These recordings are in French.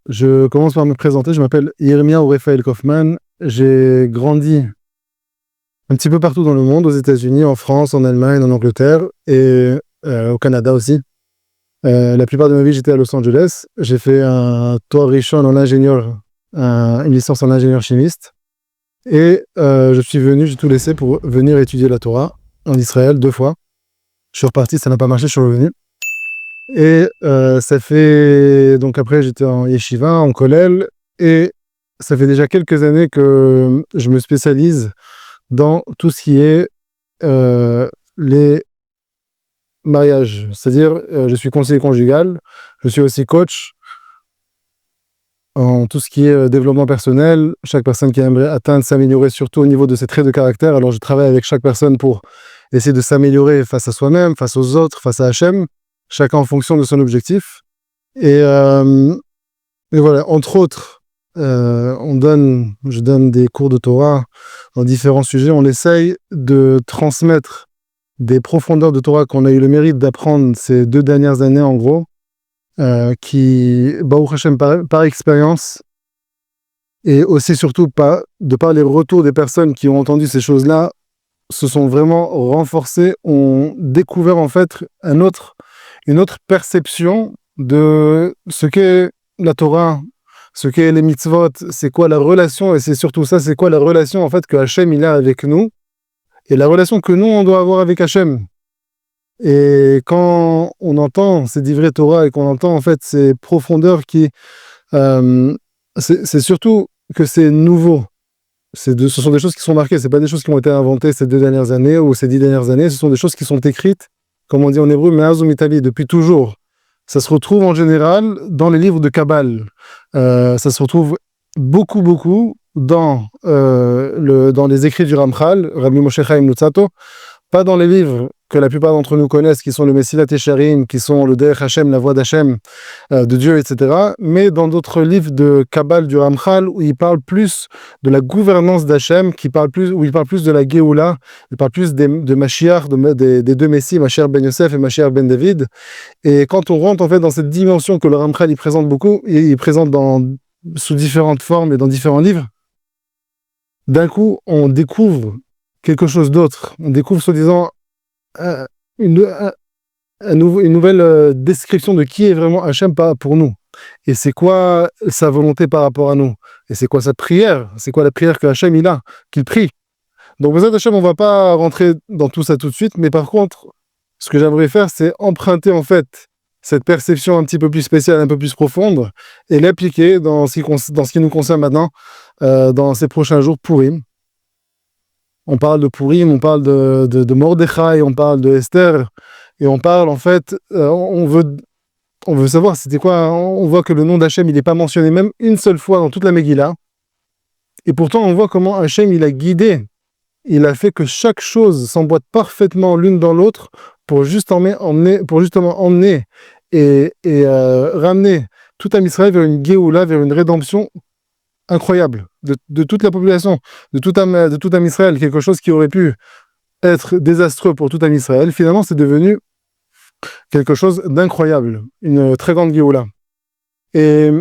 Je commence par me présenter. Je m'appelle Yirmiyahu Raphaël Kaufman. J'ai grandi un petit peu partout dans le monde, aux États-Unis, en France, en Allemagne, en Angleterre et au Canada aussi. La plupart de ma vie, j'étais à Los Angeles. J'ai fait un Toar Rishon en ingénieur, une licence en ingénieur chimiste. Et j'ai tout laissé pour venir étudier la Torah en Israël 2 fois. Je suis reparti, ça n'a pas marché, je suis revenu. Et ça fait... Donc après, j'étais en yeshiva, en kollel, et ça fait déjà quelques années que je me spécialise dans tout ce qui est les mariages. C'est-à-dire, je suis conseiller conjugal, je suis aussi coach en tout ce qui est développement personnel. Chaque personne qui aimerait atteindre, s'améliorer, surtout au niveau de ses traits de caractère. Alors, je travaille avec chaque personne pour essayer de s'améliorer face à soi-même, face aux autres, face à Hachem, chacun en fonction de son objectif. Et voilà, entre autres, je donne des cours de Torah dans différents sujets. On essaye de transmettre des profondeurs de Torah qu'on a eu le mérite d'apprendre ces 2 dernières années, en gros, qui, Baruch Hashem, par expérience, et aussi surtout de par les retours des personnes qui ont entendu ces choses-là, se sont vraiment renforcés, ont découvert en fait une autre perception de ce qu'est la Torah, ce qu'est les mitzvot, c'est quoi la relation, et c'est surtout ça, c'est quoi la relation en fait que Hachem il a avec nous, et la relation que nous on doit avoir avec Hachem. Et quand on entend ces divrei Torah et qu'on entend en fait ces profondeurs c'est surtout que c'est nouveau. Ce sont des choses qui sont marquées, c'est pas des choses qui ont été inventées ces 2 dernières années ou ces 10 dernières années, ce sont des choses qui sont écrites, comme on dit en hébreu, me'az u'mitali, depuis toujours. Ça se retrouve en général dans les livres de Kabbale. Ça se retrouve beaucoup dans les écrits du Ramchal, Rabbi Moshe Chaim Luzzatto, pas dans les livres que la plupart d'entre nous connaissent, qui sont le Mesilat Yesharim, qui sont le Derech Hashem, la voix d'Hachem, de Dieu, etc., mais dans d'autres livres de Kabbale du Ramchal, où il parle plus de la gouvernance d'Hachem, où il parle plus de la Géoula, il parle plus de Mashiach, des 2 Messies, Mashiach ben Yosef et Mashiach ben David. Et quand on rentre en fait dans cette dimension que le Ramchal il présente beaucoup, et il présente sous différentes formes et dans différents livres, d'un coup, on découvre quelque chose d'autre. On découvre, soi-disant, une nouvelle description de qui est vraiment Hachem pour nous. Et c'est quoi sa volonté par rapport à nous. Et c'est quoi sa prière. C'est quoi la prière que Hachem il a, qu'il prie. Donc, pour ça, Hachem, on va pas rentrer dans tout ça tout de suite. Mais par contre, ce que j'aimerais faire, c'est emprunter, en fait, cette perception un petit peu plus spéciale, un peu plus profonde, et l'appliquer dans ce qui nous concerne maintenant, dans ces prochains jours Pourim. On parle de Pourim, on parle de Mordechai, on parle de Esther, et on parle en fait, on veut savoir c'était quoi. On voit que le nom d'Hachem il n'est pas mentionné même une seule fois dans toute la Megillah, et pourtant on voit comment Hachem il a guidé, il a fait que chaque chose s'emboîte parfaitement l'une dans l'autre pour justement emmener et ramener tout Am Israël vers une Géoula, vers une rédemption incroyable de toute la population, de tout Am Israël, quelque chose qui aurait pu être désastreux pour tout Am Israël, finalement c'est devenu quelque chose d'incroyable, une très grande Géoula. Et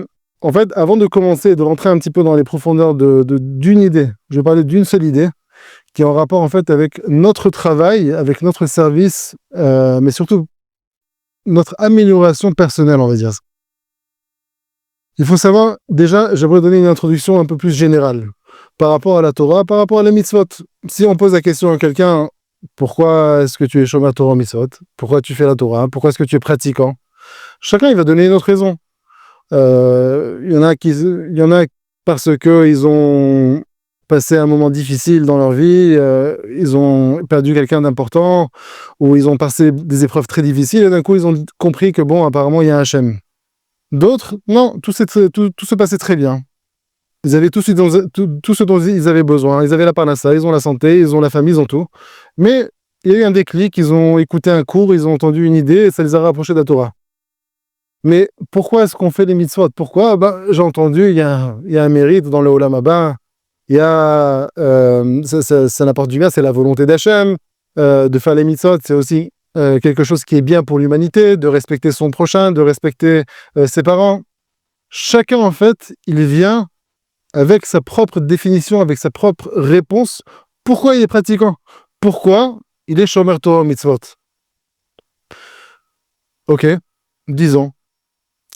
en fait, avant de commencer, de rentrer un petit peu dans les profondeurs d'une idée, je vais parler d'une seule idée, qui est en rapport en fait avec notre travail, avec notre service, mais surtout notre amélioration personnelle, on va dire. Il faut savoir, déjà, j'aimerais donner une introduction un peu plus générale par rapport à la Torah, par rapport à la mitzvot. Si on pose la question à quelqu'un, pourquoi est-ce que tu es shomer Torah mitzvot? Pourquoi tu fais la Torah? Pourquoi est-ce que tu es pratiquant? Chacun, il va donner une autre raison. Il y en a parce qu'ils ont passé un moment difficile dans leur vie, ils ont perdu quelqu'un d'important, ou ils ont passé des épreuves très difficiles, et d'un coup, ils ont compris que, bon, apparemment, il y a un Hachem. D'autres, non, tout se passait très bien. Ils avaient tout ce dont ils avaient besoin. Ils avaient la parnassa, ils ont la santé, ils ont la famille, ils ont tout. Mais il y a eu un déclic, ils ont écouté un cours, ils ont entendu une idée, et ça les a rapprochés de la Torah. Mais pourquoi est-ce qu'on fait les mitzvot? Pourquoi? J'ai entendu, il y a un mérite dans le Olam Haba, il y a, ça n'apporte du bien, c'est la volonté d'Hachem, de faire les mitzvot, c'est aussi quelque chose qui est bien pour l'humanité, de respecter son prochain, de respecter ses parents. chacun, en fait, il vient avec sa propre définition, avec sa propre réponse. Pourquoi il est pratiquant? Pourquoi il est Shomer Torah Mitzvot? Ok, disons.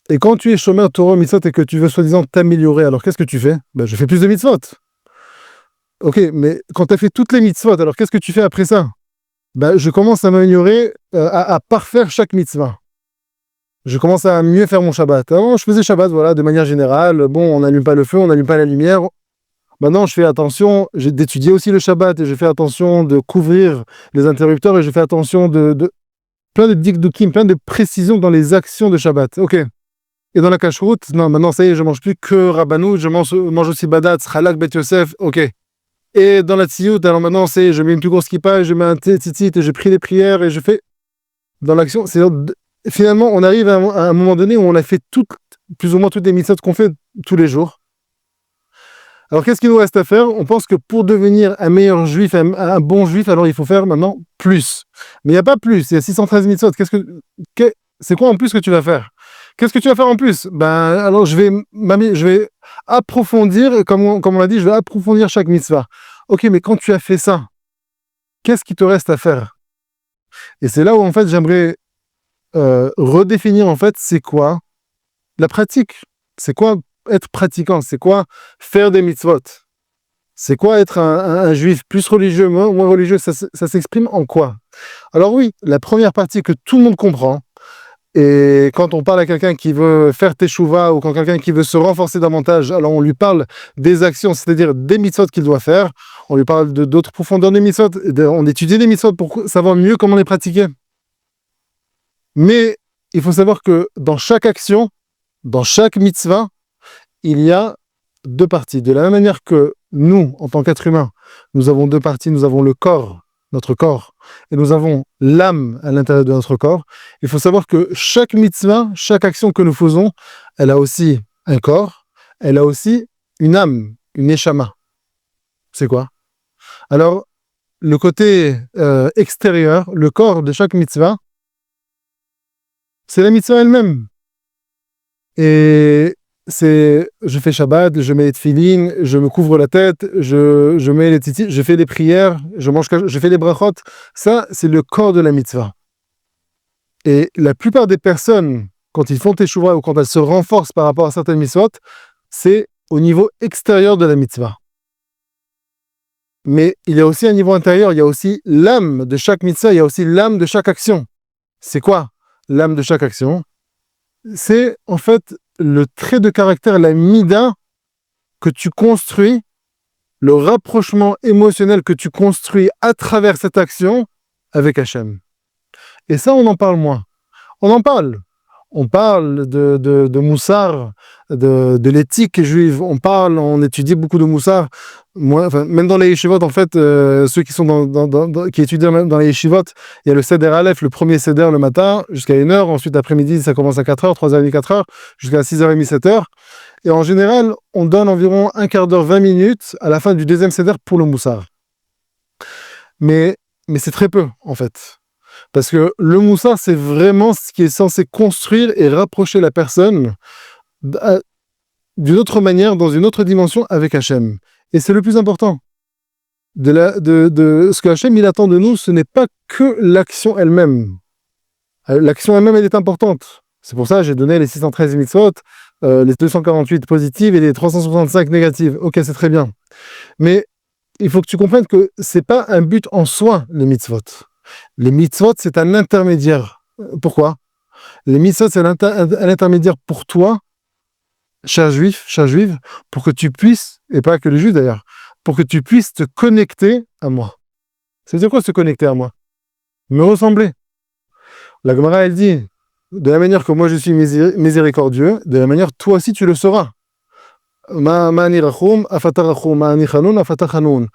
Et quand tu es Shomer Torah Mitzvot et que tu veux soi-disant t'améliorer, alors qu'est-ce que tu fais? Ben, je fais plus de mitzvot. Ok, mais quand tu as fait toutes les mitzvot, alors qu'est-ce que tu fais après ça? Ben, je commence à m'améliorer, à parfaire chaque mitzvah. Je commence à mieux faire mon Shabbat. Avant, je faisais Shabbat, voilà, de manière générale. Bon, on n'allume pas le feu, on n'allume pas la lumière. Maintenant, je fais attention d'étudier aussi le Shabbat et je fais attention de couvrir les interrupteurs et je fais attention de plein de dikdukim, plein de précisions dans les actions de Shabbat. Ok. Et dans la cacheroute, non, maintenant, ça y est, je mange plus que Rabbanou, je mange aussi Badat, Chalak, Bet Yosef. Ok. Et dans la Tziout, alors maintenant, je mets une plus grosse kippa, je mets un tzitzit et je prie les prières et je fais dans l'action. Finalement, on arrive à un moment donné où on a fait plus ou moins toutes les mitzvot qu'on fait tous les jours. Alors, qu'est-ce qu'il nous reste à faire? On pense que pour devenir un meilleur juif, un bon juif, alors il faut faire maintenant plus. Mais il n'y a pas plus, il y a 613 mitzvot. C'est quoi en plus que tu vas faire? Qu'est-ce que tu vas faire en plus? Ben, alors je vais approfondir, comme on l'a dit, je vais approfondir chaque mitzvah. Ok, mais quand tu as fait ça, qu'est-ce qui te reste à faire? Et c'est là où, en fait, j'aimerais redéfinir, en fait, c'est quoi la pratique? C'est quoi être pratiquant? C'est quoi faire des mitzvot? C'est quoi être un juif plus religieux, moins religieux? Ça s'exprime en quoi? Alors oui, la première partie que tout le monde comprend, et quand on parle à quelqu'un qui veut faire teshuva ou quand quelqu'un qui veut se renforcer davantage, alors on lui parle des actions, c'est-à-dire des mitzvot qu'il doit faire. On lui parle d'autres profondeurs des mitzvot. On étudie les mitzvot pour savoir mieux comment les pratiquer. Mais il faut savoir que dans chaque action, dans chaque mitzvah, il y a deux parties. De la même manière que nous, en tant qu'êtres humains, nous avons deux parties. Nous avons le corps, notre corps, et nous avons l'âme à l'intérieur de notre corps. Il faut savoir que chaque mitzvah, chaque action que nous faisons, elle a aussi un corps, elle a aussi une âme, une neshama. C'est quoi? Alors, le côté extérieur, le corps de chaque mitzvah, c'est la mitzvah elle-même. Et je fais Shabbat, je mets les tefillin, je me couvre la tête, je mets les tzitzit, je fais les prières, je fais les brachot. Ça, c'est le corps de la mitzvah. Et la plupart des personnes, quand ils font teshuva ou quand elles se renforcent par rapport à certaines mitzvot, c'est au niveau extérieur de la mitzvah. Mais il y a aussi un niveau intérieur, il y a aussi l'âme de chaque mitzvah, il y a aussi l'âme de chaque action. C'est quoi l'âme de chaque action? C'est en fait le trait de caractère, la mida que tu construis, le rapprochement émotionnel que tu construis à travers cette action avec Hachem. Et ça, on en parle moins. On en parle. On parle de Moussar, de l'éthique juive. On étudie beaucoup de Moussar. Même dans les yeshivot, en fait, ceux qui sont qui étudient dans les yeshivot, il y a le Seder Aleph, le premier Seder le matin, jusqu'à 1h. Ensuite, l'après-midi, ça commence à 4h, 3h30, 4h, jusqu'à 6h30, 7h. Et en général, on donne environ un quart d'heure, 20 minutes à la fin du deuxième Seder pour le Moussar. Mais c'est très peu, en fait. Parce que le moussar, c'est vraiment ce qui est censé construire et rapprocher la personne d'une autre manière, dans une autre dimension avec Hachem. Et c'est le plus important. Ce que Hachem il attend de nous, ce n'est pas que l'action elle-même. L'action elle-même, elle est importante. C'est pour ça que j'ai donné les 613 mitzvot, les 248 positives et les 365 négatives. Ok, c'est très bien. Mais il faut que tu comprennes que c'est pas un but en soi, les mitzvot. Les mitzvot, c'est un intermédiaire. Pourquoi? Les mitzvot, c'est un intermédiaire pour toi, cher juif, chère juive, pour que tu puisses, et pas que les juifs d'ailleurs, pour que tu puisses te connecter à moi. C'est-à-dire quoi se connecter à moi? Me ressembler. La Gemara, elle dit, de la manière que moi je suis miséricordieux, de la manière toi aussi tu le seras. Ma'ani rachum, afatarachum, ma'ani chanun, afatachanoun.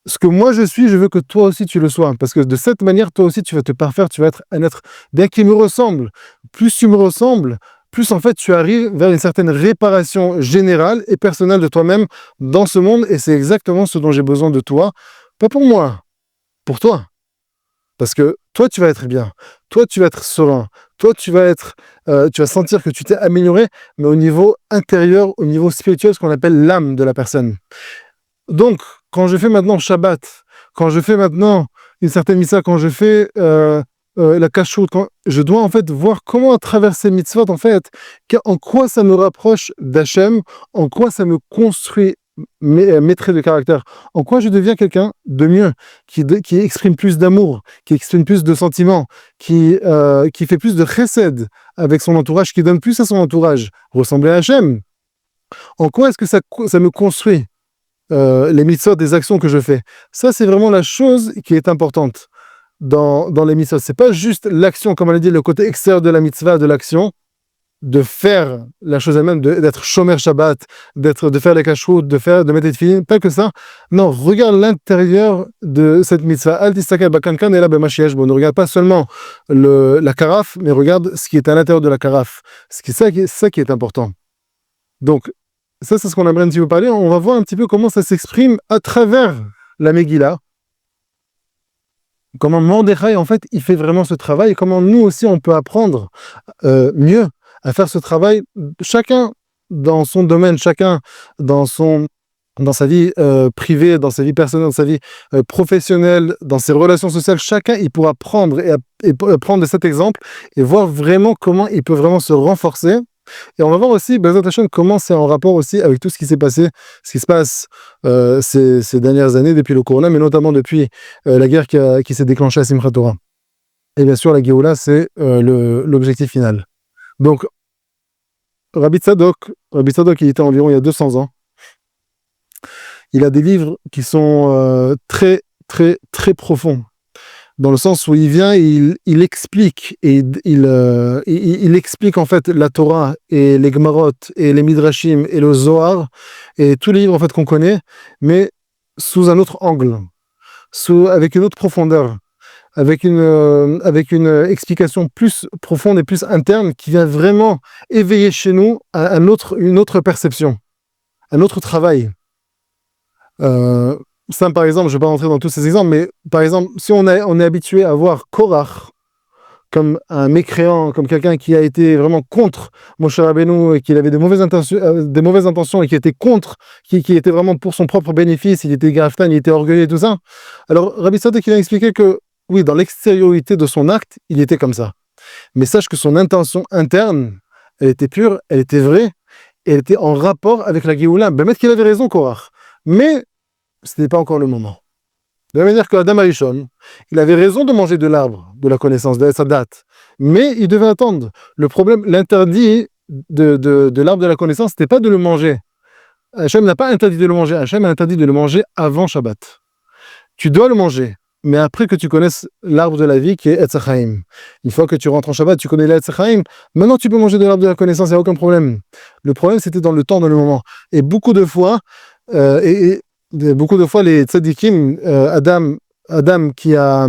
Ce que moi je suis, je veux que toi aussi tu le sois. Parce que de cette manière, toi aussi tu vas te parfaire, tu vas être un être bien qui me ressemble. Plus tu me ressembles, plus en fait tu arrives vers une certaine réparation générale et personnelle de toi-même dans ce monde. Et c'est exactement ce dont j'ai besoin de toi. Pas pour moi, pour toi. Parce que toi tu vas être bien, toi tu vas être serein, Toi, tu vas sentir que tu t'es amélioré, mais au niveau intérieur, au niveau spirituel, ce qu'on appelle l'âme de la personne. Donc, quand je fais maintenant Shabbat, quand je fais maintenant une certaine mitzvah, quand je fais la kashrut, je dois en fait voir comment à travers ces mitzvot, en fait, en quoi ça me rapproche d'Hachem, en quoi ça me construit mes traits de caractère, en quoi je deviens quelqu'un de mieux, qui exprime plus d'amour, qui exprime plus de sentiments, qui fait plus de chesed avec son entourage, qui donne plus à son entourage, ressembler à Hachem. En quoi est-ce que ça me construit les mitzvot, des actions que je fais. Ça, c'est vraiment la chose qui est importante dans les mitzvot. C'est pas juste l'action, comme on a dit, le côté extérieur de la mitzvah, de l'action, de faire la chose elle-même, d'être shomer Shabbat, de faire les kashrut, de mettre les tefillin, pas que ça. Non, regarde l'intérieur de cette mitzvah. Al tistakel bakankan et la b'mashiach bo. Ne regarde pas seulement la carafe, mais regarde ce qui est à l'intérieur de la carafe. C'est ça qui est important. Donc, ça, c'est ce qu'on aimerait un petit peu parler. On va voir un petit peu comment ça s'exprime à travers la Megillah. Comment Mordechai, en fait, il fait vraiment ce travail et comment nous aussi, on peut apprendre mieux à faire ce travail, chacun dans son domaine, chacun dans sa vie privée, dans sa vie personnelle, dans sa vie professionnelle, dans ses relations sociales. Chacun, il pourra prendre et prendre de cet exemple et voir vraiment comment il peut vraiment se renforcer. Et on va voir aussi, Bezat Hashem, comment c'est en rapport aussi avec tout ce qui s'est passé, ce qui se passe ces dernières années depuis le Corona, mais notamment depuis la guerre qui s'est déclenchée à Simchat Torah. Et bien sûr, la Géoula, c'est l'objectif final. Donc, Rabbi Tzadok, il était environ il y a 200 ans. Il a des livres qui sont très, très, très profonds. Dans le sens où il vient, il explique et il explique en fait la Torah et les Gemarot et les Midrashim et le Zohar et tous les livres en fait qu'on connaît, mais sous un autre angle, avec une autre profondeur, avec une explication plus profonde et plus interne qui vient vraiment éveiller chez nous une autre perception, un autre travail. Ça, par exemple, je ne vais pas rentrer dans tous ces exemples, mais par exemple, si on est habitué à voir Korach comme un mécréant, comme quelqu'un qui a été vraiment contre Moshe Rabbeinu et qui avait des mauvaises intentions et qui était contre, qui était vraiment pour son propre bénéfice, il était graftan, il était orgueilleux et tout ça. Alors, Rabbi Tzadok, il a expliqué que, oui, dans l'extériorité de son acte, il était comme ça. Mais sache que son intention interne, elle était pure, elle était vraie, et elle était en rapport avec la Géoula. Ben, mettre qu'il avait raison, Korach. Mais ce n'était pas encore le moment. De la manière que Adam Arishon, il avait raison de manger de l'arbre de la connaissance, de sa date, mais il devait attendre. Le problème, l'interdit de l'arbre de la connaissance, c'était pas de le manger. Hachem n'a pas interdit de le manger. Hachem a interdit de le manger avant Shabbat. Tu dois le manger, mais après que tu connaisses l'arbre de la vie qui est Etz Chaim. Une fois que tu rentres en Shabbat, tu connais l'Etz Chaim. Maintenant, tu peux manger de l'arbre de la connaissance, il n'y a aucun problème. Le problème, c'était dans le temps, dans le moment. Et beaucoup de fois, les tzadikim, Adam qui a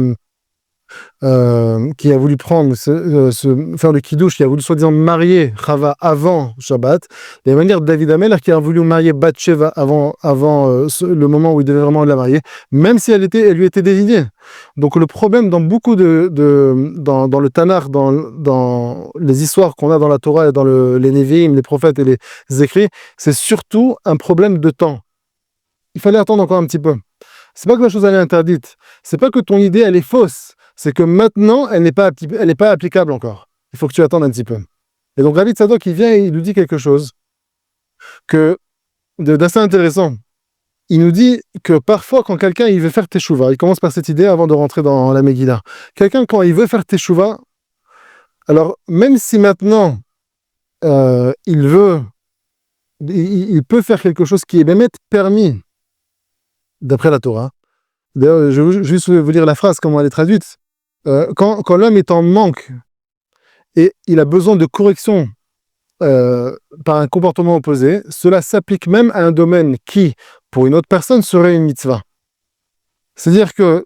voulu faire le kiddush, qui a voulu soi-disant marier Chava avant Shabbat, de la manière David Amelech qui a voulu marier Bathsheba avant le moment où il devait vraiment la marier, même si elle lui était désignée. Donc le problème dans beaucoup dans le Tanakh, dans les histoires qu'on a dans la Torah et dans les Nevi'im, les prophètes et les écrits, c'est surtout un problème de temps. Il fallait attendre encore un petit peu. C'est pas que la chose elle est interdite. C'est pas que ton idée elle est fausse. C'est que maintenant elle n'est pas applicable encore. Il faut que tu attendes un petit peu. Et donc Rabbi Tzadok il vient et il nous dit quelque chose d'assez intéressant. Il nous dit que parfois quand quelqu'un il veut faire teshuva, il commence par cette idée avant de rentrer dans la Megillah. Quelqu'un quand il veut faire teshuva, alors même si maintenant il peut faire quelque chose qui est même permis d'après la Torah. D'ailleurs, je vais juste vous lire la phrase, comment elle est traduite. Quand l'homme est en manque et il a besoin de correction par un comportement opposé, cela s'applique même à un domaine qui, pour une autre personne, serait une mitzvah. C'est-à-dire que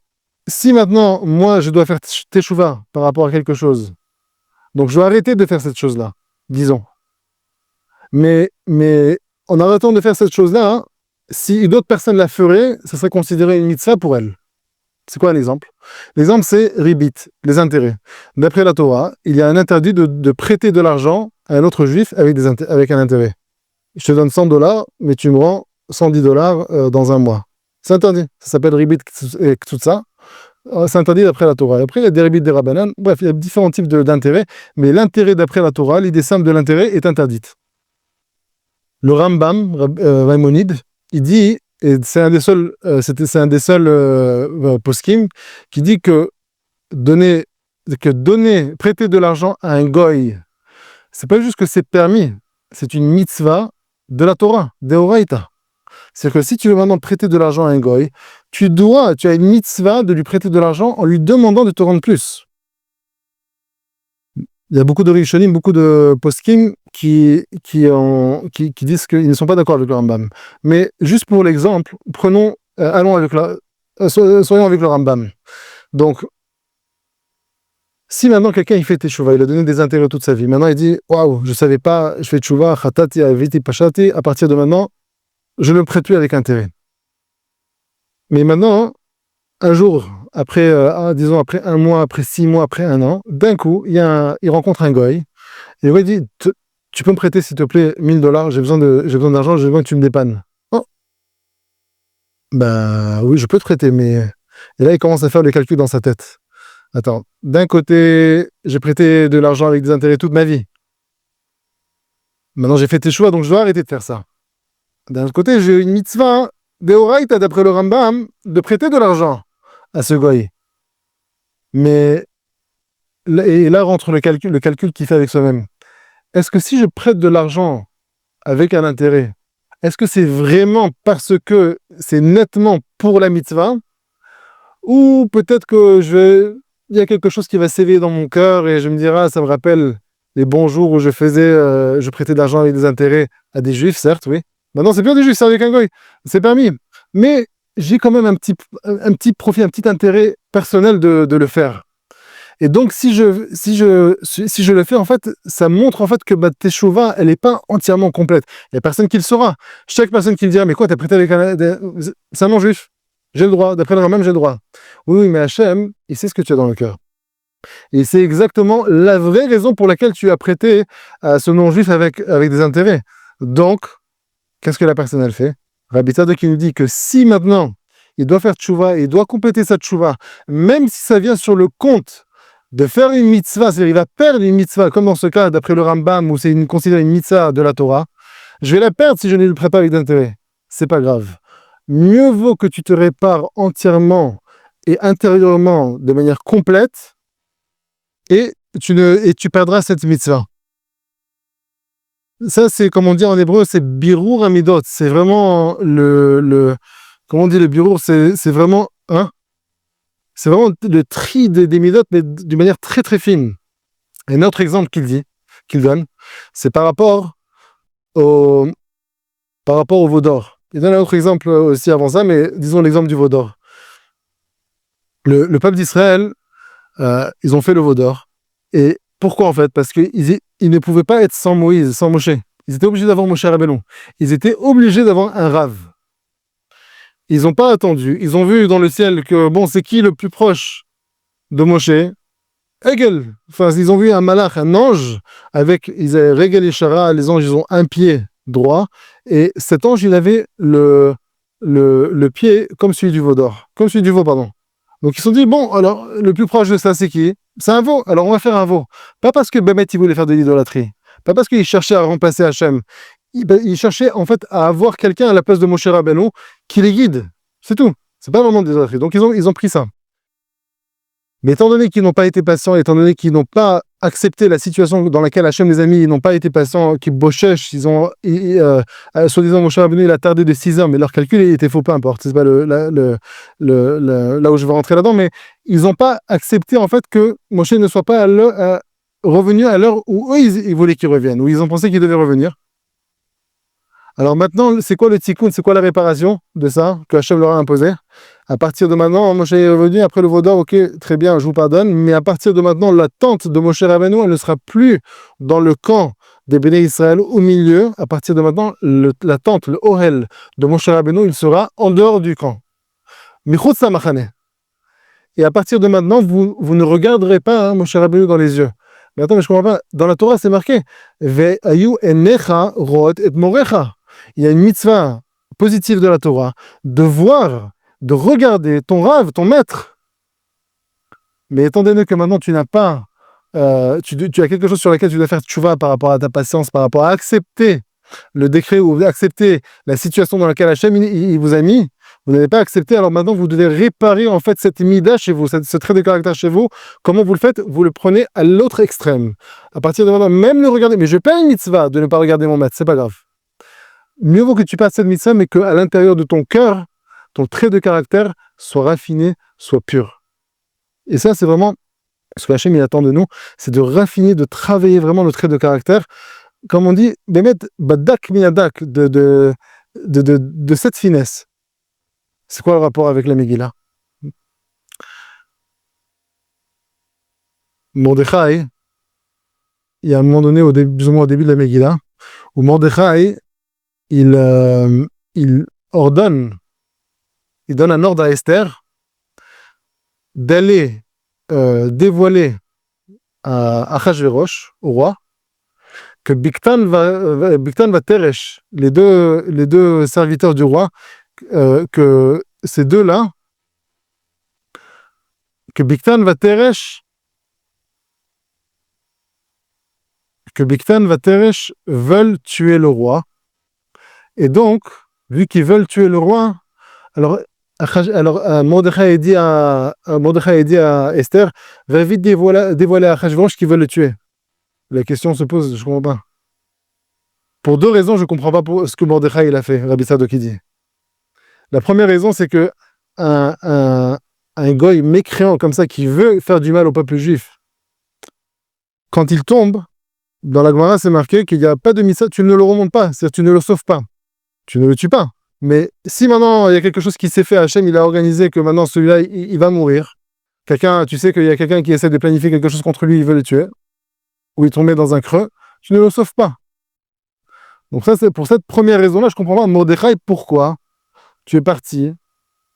si maintenant, moi, je dois faire teshuva par rapport à quelque chose, donc je dois arrêter de faire cette chose-là, disons. Mais en arrêtant de faire cette chose-là, si une autre personne la ferait, ça serait considéré une mitzvah pour elle. C'est quoi un exemple? L'exemple, c'est ribit, les intérêts. D'après la Torah, il y a un interdit de prêter de l'argent à un autre juif avec un intérêt. Je te donne $100, mais tu me rends $110 dans un mois. C'est interdit. Ça s'appelle ribit ktutsa. C'est interdit d'après la Torah. Après, il y a des ribit des Rabbanan. Bref, il y a différents types d'intérêts, mais l'intérêt d'après la Torah, l'idée simple de l'intérêt est interdite. Le Rambam, Maïmonide, il dit, et c'est un des seuls, poskim, qui dit que prêter de l'argent à un goy, c'est pas juste que c'est permis, c'est une mitzvah de la Torah, d'Eoraita. C'est-à-dire que si tu veux maintenant prêter de l'argent à un goy, tu as une mitzvah de lui prêter de l'argent en lui demandant de te rendre plus. Il y a beaucoup de Rishonim, beaucoup de poskim qui disent qu'ils ne sont pas d'accord avec le Rambam. Mais juste pour l'exemple, soyons avec le Rambam. Donc, si maintenant quelqu'un il fait teshuva, il a donné des intérêts toute sa vie, maintenant il dit waouh, je savais pas, je fais teshuva, khatati, aviti, pashati, à partir de maintenant, je ne me prête plus avec intérêt. Mais maintenant, un jour, disons après un mois, après 6 mois, après un an, d'un coup, il rencontre un goy, et le goy dit tu peux me prêter s'il te plaît $1000, j'ai besoin d'argent, j'ai besoin que tu me dépannes. Oh, bah oui, je peux te prêter, mais. Et là, il commence à faire les calculs dans sa tête. Attends, d'un côté, j'ai prêté de l'argent avec des intérêts toute ma vie. Maintenant, j'ai fait tes choix, donc je dois arrêter de faire ça. D'un autre côté, j'ai une mitzvah d'Eoraita, d'après le Rambam, de prêter de l'argent à ce goy. Mais, et là rentre le calcul qu'il fait avec soi-même. Est-ce que si je prête de l'argent avec un intérêt, est-ce que c'est vraiment parce que c'est nettement pour la mitzvah? Ou peut-être que il y a quelque chose qui va s'éveiller dans mon cœur et je me dirai, ça me rappelle les bons jours où je prêtais de l'argent avec des intérêts à des juifs, certes, oui. Maintenant, c'est bien des juifs, c'est avec un goy, c'est permis. Mais j'ai quand même un petit profit, un petit intérêt personnel de le faire. Et donc, si je le fais, en fait, ça montre en fait que ma teshuva, elle n'est pas entièrement complète. Il n'y a personne qui le saura. Chaque personne qui me dira, mais quoi, t'as prêté avec c'est un non-juif. J'ai le droit, d'après le Rambam, j'ai le droit. Oui, mais Hachem, il sait ce que tu as dans le cœur. Et c'est exactement la vraie raison pour laquelle tu as prêté à ce non-juif avec des intérêts. Donc, qu'est-ce que la personne, elle fait? Rabbi Tzadok qui nous dit que si maintenant, il doit faire tchouva, il doit compléter sa tchouva, même si ça vient sur le compte de faire une mitzvah, c'est-à-dire il va perdre une mitzvah, comme dans ce cas, d'après le Rambam, où c'est considéré une mitzvah de la Torah, je vais la perdre si je ne le prépare avec d'intérêt. C'est pas grave. Mieux vaut que tu te répares entièrement et intérieurement de manière complète et tu perdras cette mitzvah. Ça, c'est, comme on dit en hébreu, c'est birur amidot. C'est vraiment comment on dit le birur, c'est vraiment, c'est vraiment le tri des midot, mais d'une manière très très fine. Et un autre exemple qu'il donne, c'est par rapport au veau d'or. Il donne un autre exemple aussi avant ça, mais disons l'exemple du veau d'or. Le peuple d'Israël, ils ont fait le veau d'or. Et pourquoi en fait? Parce qu'ils ne pouvaient pas être sans Moïse, sans Moshe. Ils étaient obligés d'avoir Moshe Rabbeinu. Ils étaient obligés d'avoir un Rav. Ils n'ont pas attendu. Ils ont vu dans le ciel que, bon, c'est qui le plus proche de Moshe? Hegel. Enfin, ils ont vu un malach, un ange, ils avaient Regel et Shara, les anges, ils ont un pied droit, et cet ange, il avait le pied comme celui du veau d'or, comme celui du veau, pardon. Donc ils se sont dit, bon, alors, le plus proche de ça, c'est qui? C'est un veau, alors on va faire un veau. Pas parce que Bémet, il voulait faire de l'idolâtrie, pas parce qu'il cherchait à remplacer Hachem, il cherchait en fait à avoir quelqu'un à la place de Moshe Rabbeinu qui les guide, c'est tout. C'est pas vraiment de l'idolâtrie, donc ils ont pris ça. Mais étant donné qu'ils n'ont pas été patients, étant donné qu'ils n'ont pas accepté la situation dans laquelle Hachem les amis, ils n'ont pas été patients, qu'ils bochèchent, soi-disant Moshe Rabbeinu, il a tardé de 6 heures, mais leur calcul était faux, peu importe, c'est pas là où je vais rentrer là-dedans, mais ils n'ont pas accepté en fait que Moshe ne soit pas revenu à l'heure où eux, ils voulaient qu'il revienne, où ils ont pensé qu'il devait revenir. Alors maintenant, c'est quoi le tikkun, c'est quoi la réparation de ça que Hachem leur a imposé? À partir de maintenant, Moshe est revenu après le veau d'or, ok, très bien, je vous pardonne, mais à partir de maintenant, la tente de Moshe Rabbeinu, elle ne sera plus dans le camp des Béné Israël au milieu. À partir de maintenant, la tente, le Ohel de Moshe Rabbeinu, il sera en dehors du camp. Michutz HaMachane. et à partir de maintenant, vous ne regarderez pas Moshe Rabbeinu dans les yeux. Mais attends, mais je comprends pas. Dans la Torah, c'est marqué Ve'ayu enecha ro'ot et morecha. Il y a une mitzvah positive de la Torah de voir, de regarder ton Rav, ton maître. Mais étant donné que maintenant tu n'as pas, tu as quelque chose sur lequel tu dois faire tchouva par rapport à ta patience, par rapport à accepter le décret ou accepter la situation dans laquelle Hachem il vous a mis, vous n'avez pas accepté, alors maintenant vous devez réparer en fait cette mida chez vous, ce trait de caractère chez vous. Comment vous le faites? Vous le prenez à l'autre extrême. À partir de maintenant, même le regarder, mais je paye une mitzvah de ne pas regarder mon maître, c'est pas grave. Mieux vaut que tu passes cette mitzvah, mais qu'à l'intérieur de ton cœur, ton trait de caractère soit raffiné, soit pur. Et ça, c'est vraiment ce que Hachem il attend de nous, c'est de raffiner, de travailler vraiment le trait de caractère. Comme on dit, Bémet badak miyadak, de cette finesse. C'est quoi le rapport avec la Megillah? Mordechai, il y a un moment donné, plus ou moins au début de la Megillah, où Mordechai, il ordonne, il donne un ordre à Esther d'aller dévoiler à Achashverosh, au roi, que Biktan va Teresh, les deux serviteurs du roi, que ces deux-là, que Biktan va Teresh veulent tuer le roi. Et donc, vu qu'ils veulent tuer le roi, alors Mordechai dit à Esther, va vite dévoiler à Achashverosh qu'ils veulent le tuer. La question se pose, je ne comprends pas. Pour deux raisons, je ne comprends pas ce que Mordechai il a fait, Rabbi Sadok dit. La première raison, c'est que un goy mécréant comme ça, qui veut faire du mal au peuple juif, quand il tombe, dans la Gemara, c'est marqué qu'il n'y a pas de missa, tu ne le remontes pas, c'est-à-dire tu ne le sauves pas, tu ne le tues pas. Mais si maintenant il y a quelque chose qui s'est fait, Hachem, il a organisé que maintenant celui-là, il va mourir. Tu sais qu'il y a quelqu'un qui essaie de planifier quelque chose contre lui, il veut le tuer, ou il tombe dans un creux, tu ne le sauves pas. Donc ça, c'est pour cette première raison-là, je comprends pas, Mordechai, pourquoi tu es parti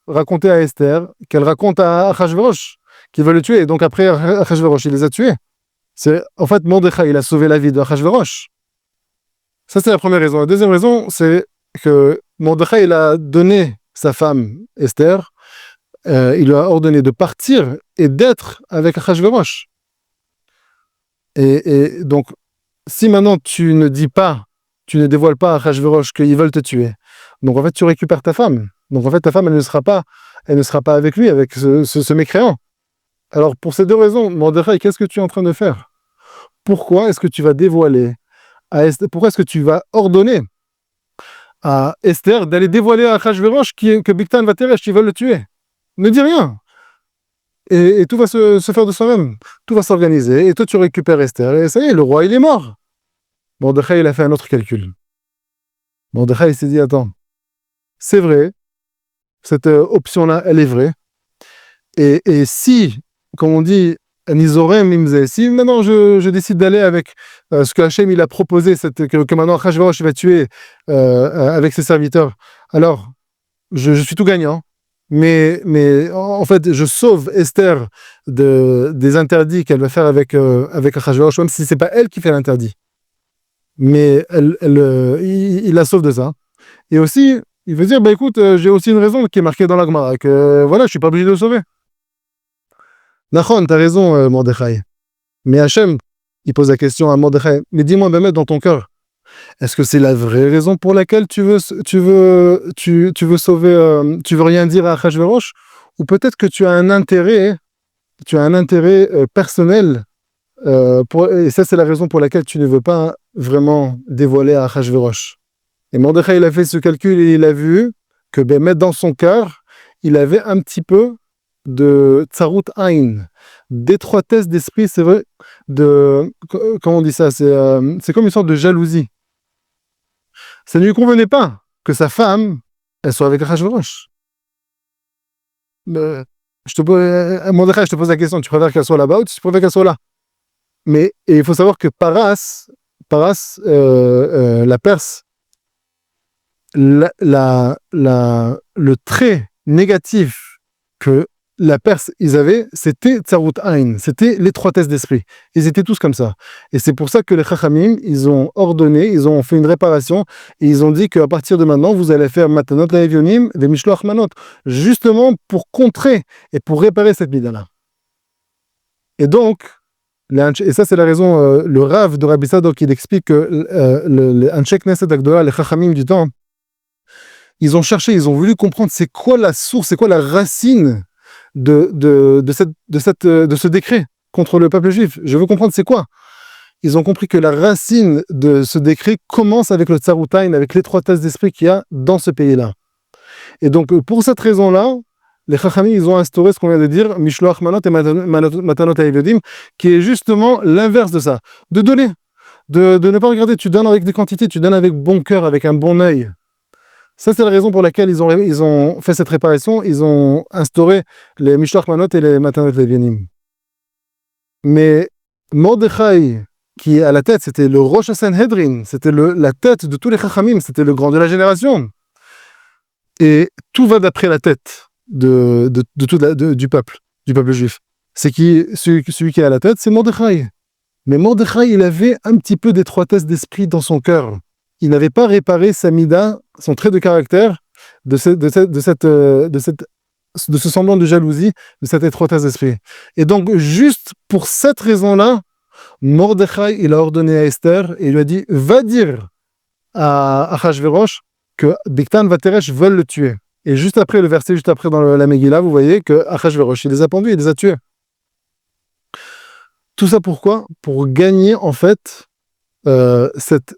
raconter à Esther, qu'elle raconte à Achashverosh, qu'il veut le tuer, et donc après Achashverosh, il les a tués. En fait, Mordechai, il a sauvé la vie de Achashverosh. Ça, c'est la première raison. La deuxième raison, c'est que Mordechai, il a donné sa femme, Esther, il lui a ordonné de partir et d'être avec Achashverosh. Et donc, si maintenant tu ne dis pas, tu ne dévoiles pas à Achashverosh qu'ils veulent te tuer, donc en fait, tu récupères ta femme. Donc en fait, ta femme, elle ne sera pas avec lui, avec ce mécréant. Alors, pour ces deux raisons, Mordechai, qu'est-ce que tu es en train de faire? Pourquoi est-ce que tu vas dévoiler à Esther, pourquoi est-ce que tu vas ordonner à Esther d'aller dévoiler à Achashverosh que Biktan va Teresh, qui veulent le tuer? Ne dis rien. Et tout va se faire de soi-même. Tout va s'organiser. Et toi, tu récupères Esther. Et ça y est, le roi, il est mort. Mordechai, il a fait un autre calcul. Mordechai, il s'est dit, attends, c'est vrai, cette option-là, elle est vraie. Et si, comme on dit, si maintenant je décide d'aller avec ce que Hachem il a proposé, que maintenant Achashverosh va tuer avec ses serviteurs, alors je suis tout gagnant. Mais en fait, je sauve Esther des interdits qu'elle va faire avec Achashverosh, même si c'est pas elle qui fait l'interdit. Mais il la sauve de ça. Et aussi, il veut dire, bah écoute, j'ai aussi une raison qui est marquée dans la Gemara, que voilà, je suis pas obligé de le sauver. Nachon, t'as raison, Mordechai. Mais Hachem, il pose la question à Mordechai, mais dis-moi, Bémet, dans ton cœur, est-ce que c'est la vraie raison pour laquelle tu veux sauver, tu veux rien dire à Achashverosh, ou peut-être que tu as un intérêt personnel, et ça c'est la raison pour laquelle tu ne veux pas vraiment dévoiler à Achashverosh. Et Mordechai, il a fait ce calcul et il a vu que Bémet, dans son cœur, il avait un petit peu de tsarut aïn, d'étroitesse d'esprit, c'est vrai, comment on dit ça, c'est comme une sorte de jalousie. Ça ne lui convenait pas que sa femme, elle soit avec Achashverosh. Mordechai, je te pose la question, tu préfères qu'elle soit là-bas ou tu préfères qu'elle soit là? Mais et il faut savoir que Paras, la Perse, le trait négatif que la Perse, c'était Tsarut Ain, c'était l'étroitesse d'esprit. Ils étaient tous comme ça. Et c'est pour ça que les Chachamim, ils ont ordonné, ils ont fait une réparation, et ils ont dit qu'à partir de maintenant, vous allez faire Matanot La'evionim, ve Mishloach Manot, justement pour contrer et pour réparer cette mida-là. Et donc, et ça c'est la raison, le Rav de Rabbi Sadok, il explique que les Anshe Knesset Agdola, les Chachamim du temps, ils ont cherché, ils ont voulu comprendre c'est quoi la source, c'est quoi la racine de ce décret contre le peuple juif. Je veux comprendre c'est quoi. Ils ont compris que la racine de ce décret commence avec le Tsaroutaïn, avec l'étroitesse d'esprit qu'il y a dans ce pays-là. Et donc, pour cette raison-là, les Chachamim, ils ont instauré ce qu'on vient de dire, Mishloach Manot et Matanot Ha'evodim, qui est justement l'inverse de ça. De donner. De ne pas regarder, tu donnes avec des quantités, tu donnes avec bon cœur, avec un bon œil. Ça, c'est la raison pour laquelle ils ont fait cette réparation. Ils ont instauré les Mishloach Manot et les Matanot Ha'evodim. Mais Mordechai, qui est à la tête, c'était le Rosh Sanhedrin, c'était la tête de tous les Chachamim, c'était le grand de la génération. Et tout va d'après la tête du peuple juif. C'est celui qui est à la tête, c'est Mordechai. Mais Mordechai, il avait un petit peu d'étroitesse d'esprit dans son cœur. Il n'avait pas réparé sa mida, son trait de caractère, de ce semblant de jalousie, de cette étroitesse d'esprit. Et donc, juste pour cette raison-là, Mordechai, il a ordonné à Esther, et il lui a dit, va dire à Achashverosh que Bigtan Vateresh veulent le tuer. Et juste après, le verset juste après dans la Megillah, vous voyez que Achashverosh, il les a pendus, il les a tués. Tout ça pourquoi? Pour gagner en fait cette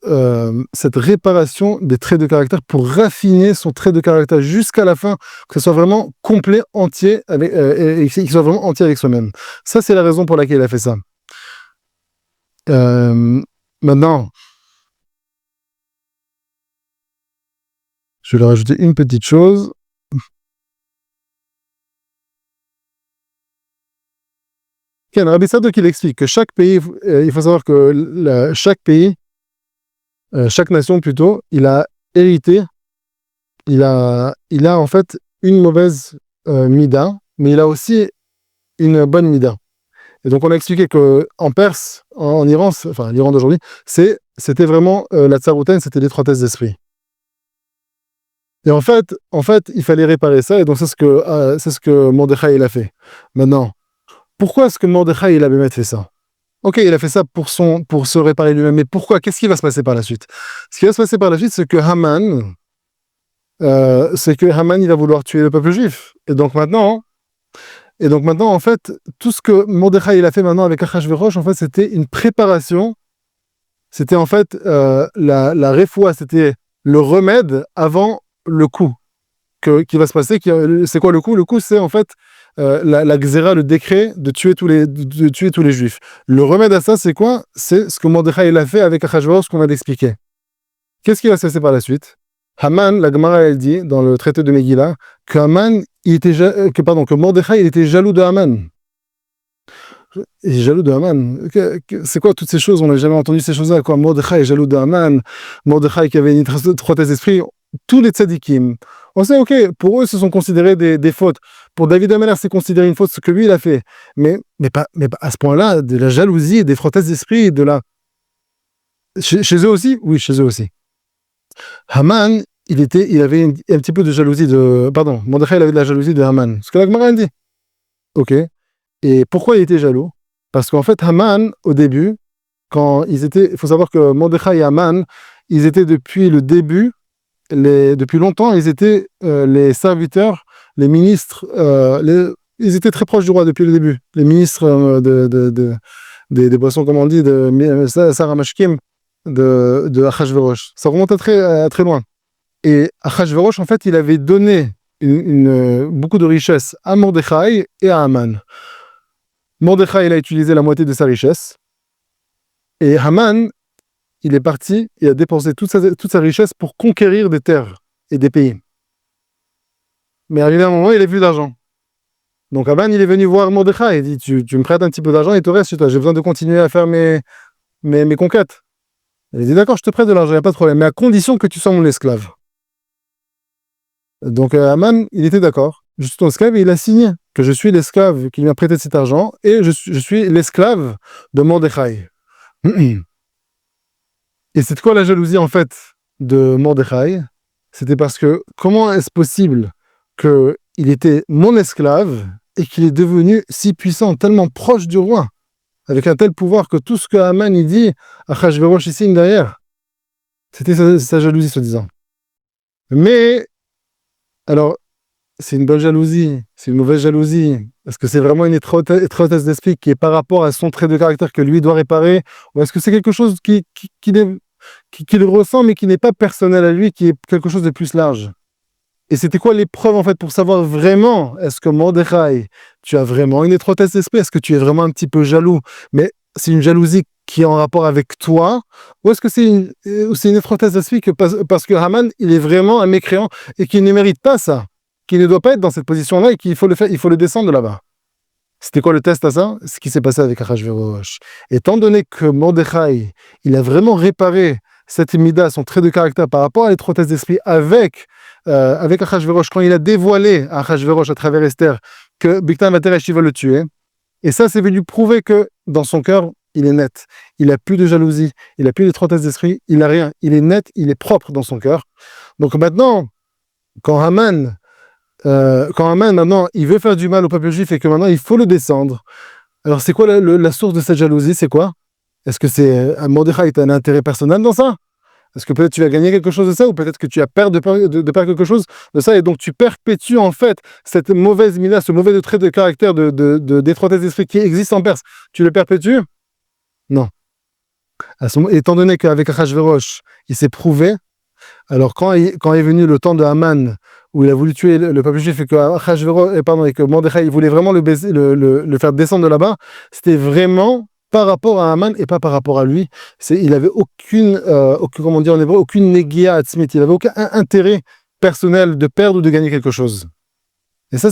réparation des traits de caractère, pour raffiner son trait de caractère jusqu'à la fin, que ce soit vraiment complet, entier, et qu'il soit vraiment entier avec soi-même. Ça, c'est la raison pour laquelle il a fait ça. Maintenant, je vais leur rajouter une petite chose. Rabbi Sadok, il explique que chaque pays, il faut savoir que chaque pays, chaque nation plutôt, il a hérité, il a en fait une mauvaise mida, mais il a aussi une bonne mida. Et donc on a expliqué que en Perse, en Iran, enfin l'Iran d'aujourd'hui, c'était vraiment la tsaroutaine, c'était l'étroitesse d'esprit. Et en fait, il fallait réparer ça, et donc c'est ce que Mordechai il a fait. Maintenant, pourquoi est-ce que Mordechai il avait fait ça? Ok, il a fait ça pour se réparer lui-même, mais pourquoi? Qu'est-ce qui va se passer par la suite? Ce qui va se passer par la suite, c'est que Haman, il va vouloir tuer le peuple juif. Et donc maintenant, en fait, tout ce que Mordechai il a fait maintenant avec Achashverosh, en fait, c'était une préparation. C'était en fait la réfoua, c'était le remède avant le coup qui va se passer. C'est quoi le coup? Le coup, c'est en fait la xéra, le décret de tuer tous les juifs. Le remède à ça, c'est quoi? C'est ce que Mordechai il a fait avec Achashverosh, ce qu'on vient d'expliquer. Qu'est-ce qui va se passer par la suite? Haman, la Gemara, elle dit, dans le traité de Megillah, que Mordechai, il était jaloux de Haman. Il est jaloux de Haman. C'est quoi toutes ces choses? On n'a jamais entendu ces choses-là. Quoi? Mordechai est jaloux de Haman. Mordechai qui avait une étroitesse d'esprit. Tous les tzadikim. On sait, ok, pour eux, ce sont considérés des fautes. Pour David Ameller, c'est considéré une faute ce que lui, il a fait. Mais pas à ce point-là, de la jalousie, des étroitesse d'esprit, de la... Chez eux aussi? Oui, chez eux aussi. Haman, il avait un petit peu de jalousie de... Pardon, Mordechai, il avait de la jalousie de Haman. Ce que la Gemara dit. Ok. Et pourquoi il était jaloux? Parce qu'en fait, Haman, au début, il faut savoir que Mordechai et Haman, ils étaient depuis le début, depuis longtemps, ils étaient les serviteurs, les ministres, ils étaient très proches du roi depuis le début. Les ministres des boissons, comme on dit, de Sarah Mashkim, de Achashverosh. Ça remonte à très loin. Et Achashverosh, en fait, il avait donné beaucoup de richesses à Mordechai et à Haman. Mordechai, il a utilisé la moitié de sa richesse. Et Haman, il est parti, il a dépensé toute sa richesse pour conquérir des terres et des pays. Mais arrivé à un moment, il a vu d'argent. Donc Haman, il est venu voir Mordechai. Il dit, tu me prêtes un petit peu d'argent et te reste chez toi. J'ai besoin de continuer à faire mes conquêtes. Il a dit, d'accord, je te prête de l'argent, il n'y a pas de problème. Mais à condition que tu sois mon esclave. Donc Haman, il était d'accord. je suis ton esclave, et il a signé que je suis l'esclave qui lui a prêté cet argent, et je suis l'esclave de Mordechai. Et c'est quoi la jalousie, en fait, de Mordechai? C'était parce que, comment est-ce possible qu'il était mon esclave, et qu'il est devenu si puissant, tellement proche du roi, avec un tel pouvoir que tout ce que Haman il dit, Achashverosh il signe derrière. C'était sa jalousie, soi-disant. Mais, alors, c'est une bonne jalousie, c'est une mauvaise jalousie. Est-ce que c'est vraiment une étroitesse d'esprit qui est par rapport à son trait de caractère que lui doit réparer? Ou est-ce que c'est quelque chose qui le ressent, mais qui n'est pas personnel à lui, qui est quelque chose de plus large? Et c'était quoi l'épreuve, en fait, pour savoir vraiment, est-ce que Mordechai, tu as vraiment une étroitesse d'esprit? Est-ce que tu es vraiment un petit peu jaloux? Mais c'est une jalousie qui est en rapport avec toi? Ou est-ce que c'est une étroitesse d'esprit parce que Haman, il est vraiment un mécréant et qu'il ne mérite pas ça? Qu'il ne doit pas être dans cette position-là et qu'il faut le faire, il faut le descendre de là-bas. C'était quoi le test à ça? Ce qui s'est passé avec Achashverosh. Étant donné que Mordechai, il a vraiment réparé cette mida, son trait de caractère par rapport à l'étroitesse d'esprit avec Achashverosh, quand il a dévoilé à Achashverosh à travers Esther que Bigtan Vateresh, il va le tuer. Et ça, c'est venu prouver que dans son cœur, il est net. Il n'a plus de jalousie, il n'a plus d'étroitesse d'esprit, il n'a rien. Il est net, il est propre dans son cœur. Donc maintenant, quand Haman, maintenant, il veut faire du mal au peuple juif et que maintenant, il faut le descendre. Alors, c'est quoi la source de cette jalousie? C'est quoi? Est-ce que c'est Mordechai, tu as un intérêt personnel dans ça? Est-ce que peut-être tu vas gagner quelque chose de ça? Ou peut-être que tu as peur de perdre quelque chose de ça? Et donc, tu perpétues, en fait, cette mauvaise mina, ce mauvais trait de caractère d'étroitesse d'esprit qui existe en Perse. Tu le perpétues? Non. Étant donné qu'avec Achashverosh, il s'est prouvé, alors quand est venu le temps de Haman, où il a voulu tuer le peuple juif et que Mordechai il voulait vraiment le faire descendre de là-bas, c'était vraiment par rapport à Haman et pas par rapport à lui. Il avait comment dire en hébreu, aucune negia atzmit, il avait aucun intérêt personnel de perdre ou de gagner quelque chose. Et ça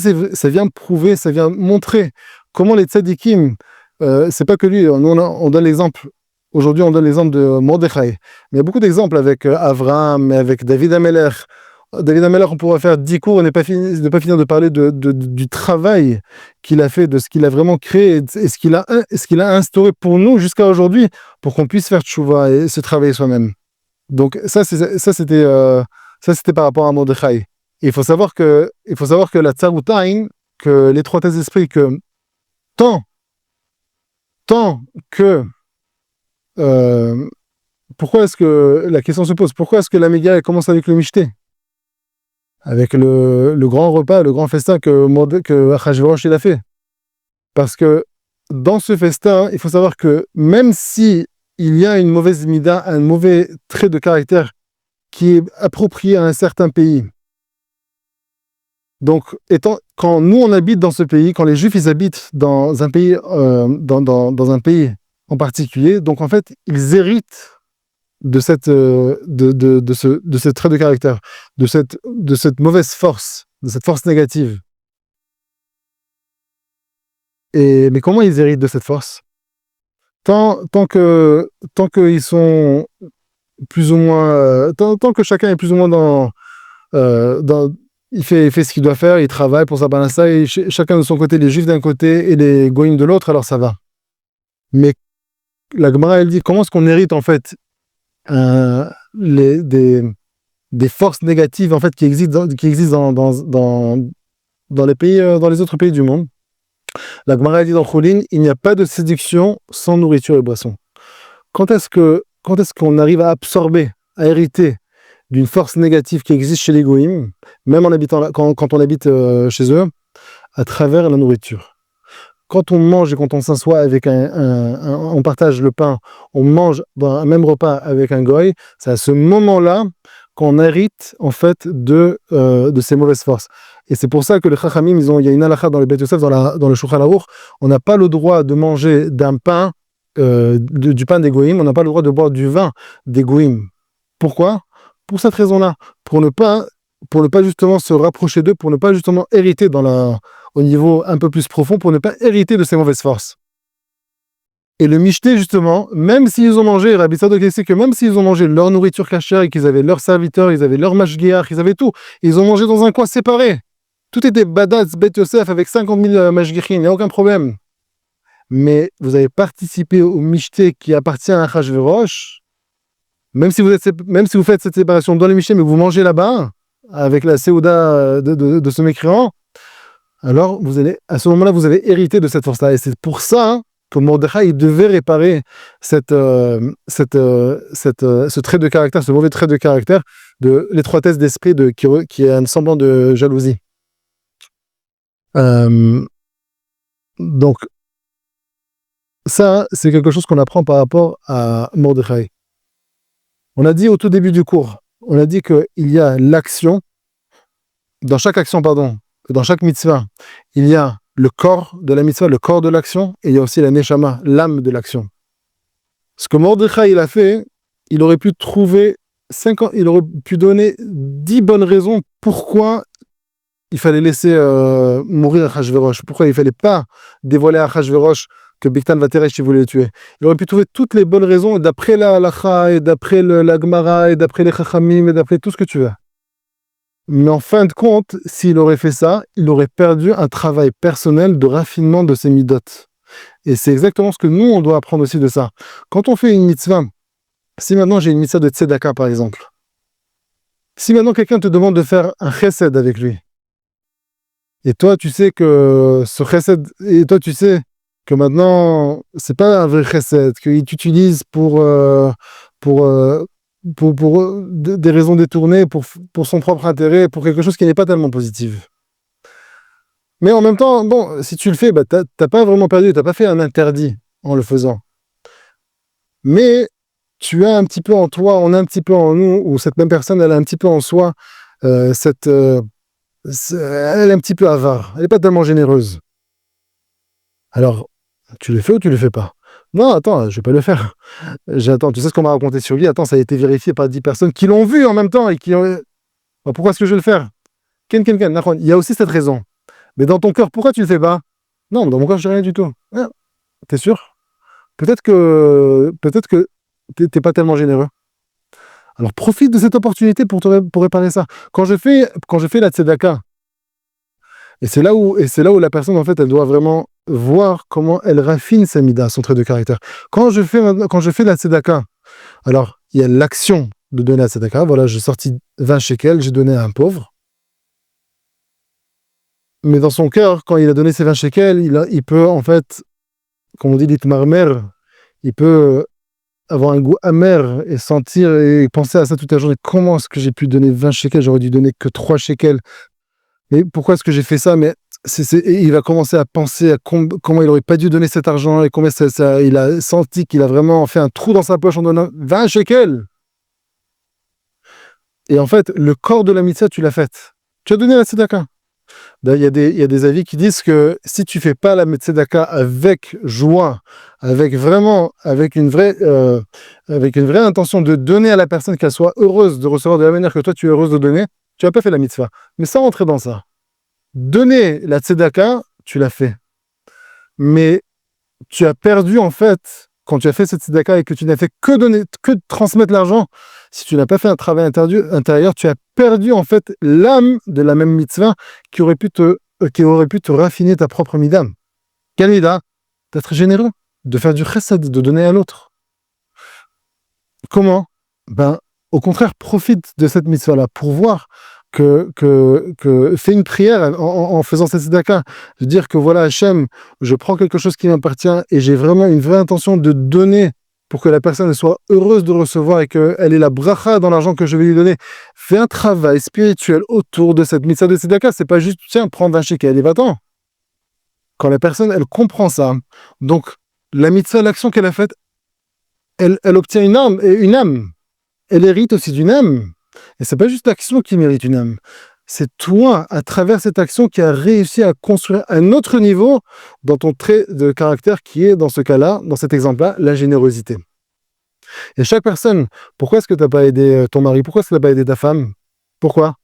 vient prouver, ça vient montrer comment les tzadikim, c'est pas que lui, on donne l'exemple. Aujourd'hui, on donne l'exemple de Mordechai. Mais il y a beaucoup d'exemples avec Avraham, avec David Ameler. David Ameler, on pourra faire 10 cours et ne pas finir de parler du travail qu'il a fait, de ce qu'il a vraiment créé et ce qu'il a instauré pour nous jusqu'à aujourd'hui pour qu'on puisse faire tchouva et se travailler soi-même. Donc ça c'était par rapport à Mordechai. Et il faut savoir que la tsaroutain, que l'étroitesse d'esprit, que tant que pourquoi est-ce que la question se pose? Pourquoi est-ce que la méga commence avec le michté? Avec le grand repas, le grand festin que Achashverosh il a fait. Parce que dans ce festin, il faut savoir que même si il y a une mauvaise mida, un mauvais trait de caractère qui est approprié à un certain pays. Donc, quand nous on habite dans ce pays, quand les Juifs ils habitent dans un pays, dans un pays en particulier, donc en fait ils héritent de ce trait de caractère, de cette mauvaise force, de cette force négative. Mais comment ils héritent de cette force? Tant qu'ils sont plus ou moins, tant que chacun est plus ou moins il fait ce qu'il doit faire, il travaille pour sa banassa, et chacun de son côté, les Juifs d'un côté et les Goïms de l'autre, alors ça va. Mais la Gemara, elle dit, comment est-ce qu'on hérite en fait des forces négatives en fait qui existent dans les pays, dans les autres pays du monde? La Gemara dit dans Choulin, il n'y a pas de séduction sans nourriture et boisson. Quand est-ce qu'on arrive à absorber, à hériter d'une force négative qui existe chez les Goïms, même en habitant quand on habite chez eux, à travers la nourriture? Quand on mange et quand on s'assoit avec on partage le pain, on mange dans un même repas avec un goy, c'est à ce moment-là qu'on hérite en fait de ces mauvaises forces. Et c'est pour ça que les Chachamim, il y a une halakha dans le Beit Yosef, dans le Shulchan Aruch, on n'a pas le droit de manger d'un pain, du pain des goïms, on n'a pas le droit de boire du vin des goïms. Pourquoi? Pour cette raison-là, pour ne pas justement se rapprocher d'eux, pour ne pas justement hériter au niveau un peu plus profond, pour ne pas hériter de ces mauvaises forces. Et le michté, justement, même s'ils ont mangé, Rabbi Tzadok explique que même s'ils ont mangé leur nourriture cachère et qu'ils avaient leurs serviteurs, ils avaient leur mashgiach, ils avaient tout, ils ont mangé dans un coin séparé. Tout était Badatz, Bet Yosef avec 50 000 Mashgichin, il n'y a aucun problème. Mais vous avez participé au Mishté qui appartient à Achashverosh, même si vous faites cette séparation dans le Mishté, mais vous mangez là-bas, avec la Séouda de ce mécréant, alors à ce moment-là, vous avez hérité de cette force-là. Et c'est pour ça que Mordechai devait réparer ce trait de caractère, ce mauvais trait de caractère, de l'étroitesse d'esprit qui est un semblant de jalousie. Donc, ça, c'est quelque chose qu'on apprend par rapport à Mordechai. On a dit au tout début du cours, on a dit qu'il y a l'action, dans chaque mitzvah, il y a le corps de la mitzvah, le corps de l'action, et il y a aussi la neshama, l'âme de l'action. Ce que Mordechai il a fait, il aurait pu donner 10 bonnes raisons pourquoi il fallait laisser mourir Achashverosh, pourquoi il ne fallait pas dévoiler à Achashverosh que Bigtan Vateresh voulait le tuer. Il aurait pu trouver toutes les bonnes raisons d'après la halacha, et d'après la Gemara, et d'après les Chachamim, et d'après tout ce que tu veux. Mais en fin de compte, s'il aurait fait ça, il aurait perdu un travail personnel de raffinement de ses midot. Et c'est exactement ce que nous, on doit apprendre aussi de ça. Quand on fait une mitzvah, si maintenant j'ai une mitzvah de tzedaka, par exemple, si maintenant quelqu'un te demande de faire un chesed avec lui, et toi tu sais que ce chesed, et toi tu sais que maintenant c'est pas un vrai chesed, qu'il t'utilise pour des raisons détournées, pour son propre intérêt, pour quelque chose qui n'est pas tellement positif. Mais en même temps, bon, si tu le fais, bah, t'as pas vraiment perdu, t'as pas fait un interdit en le faisant. Mais tu as un petit peu en toi, on a un petit peu en nous, ou cette même personne, elle a un petit peu en soi, elle est un petit peu avare, elle n'est pas tellement généreuse. Alors, tu le fais ou tu le fais pas? Non, attends, je vais pas le faire. Attends, tu sais ce qu'on m'a raconté sur lui? Attends, ça a été vérifié par 10 personnes qui l'ont vu en même temps et qui ont... Bah, pourquoi est-ce que je vais le faire? Ken, il y a aussi cette raison. Mais dans ton cœur, pourquoi tu le fais pas? Non, dans mon cœur, je n'ai rien du tout. Ah, t'es sûr? Peut-être que t'es pas tellement généreux. Alors profite de cette opportunité pour réparer ça. Quand je fais la tzedaka, et c'est là où la personne, en fait, elle doit vraiment voir comment elle raffine sa mida, son trait de caractère. Quand je fais la tzedaka, alors il y a l'action de donner la tzedaka. Voilà, j'ai sorti 20 shekels, j'ai donné à un pauvre. Mais dans son cœur, quand il a donné ses 20 shekels, il peut, en fait, comme on dit, l'itmarmer, il peut avoir un goût amer et sentir et penser à ça toute la journée. Comment est-ce que j'ai pu donner 20 shekels? J'aurais dû donner que 3 shekels. Et pourquoi est-ce que j'ai fait ça? Mais et il va commencer à penser à comment il aurait pas dû donner cet argent et combien il a senti qu'il a vraiment fait un trou dans sa poche en donnant 20 shekels. Et en fait, le corps de la mitzvah, tu l'as faite. Tu as donné la tzedaka. Il y a des avis qui disent que si tu fais pas la tzedaka avec joie, avec une vraie intention de donner à la personne, qu'elle soit heureuse de recevoir de la manière que toi tu es heureuse de donner, tu n'as pas fait la mitzvah. Mais sans rentrer dans ça, donner la tzedaka, tu l'as fait. Mais tu as perdu, en fait, quand tu as fait cette tzedaka et que tu n'as fait que transmettre l'argent, si tu n'as pas fait un travail intérieur, tu as perdu, en fait, l'âme de la même mitzvah qui aurait pu te raffiner ta propre midam. Quelle mida? D'être généreux, de faire du chesed, de donner à l'autre. Comment? Ben, au contraire, profite de cette mitzvah-là pour voir que fais une prière en faisant cette tzedaka, de dire que voilà, Hachem, je prends quelque chose qui m'appartient et j'ai vraiment une vraie intention de donner pour que la personne soit heureuse de recevoir et qu'elle ait la bracha dans l'argent que je vais lui donner. Fais un travail spirituel autour de cette mitzvah de tzedaka. C'est pas juste, tiens, prends 20 shekels et va-t'en. Quand la personne, elle comprend ça, donc la mitzvah, l'action qu'elle a faite, elle obtient une âme. Elle hérite aussi d'une âme. Et c'est pas juste l'action qui mérite une âme. C'est toi, à travers cette action, qui a réussi à construire un autre niveau dans ton trait de caractère qui est, dans ce cas-là, dans cet exemple-là, la générosité. Et chaque personne, pourquoi est-ce que tu n'as pas aidé ton mari? Pourquoi est-ce que tu n'as pas aidé ta femme? Pourquoi?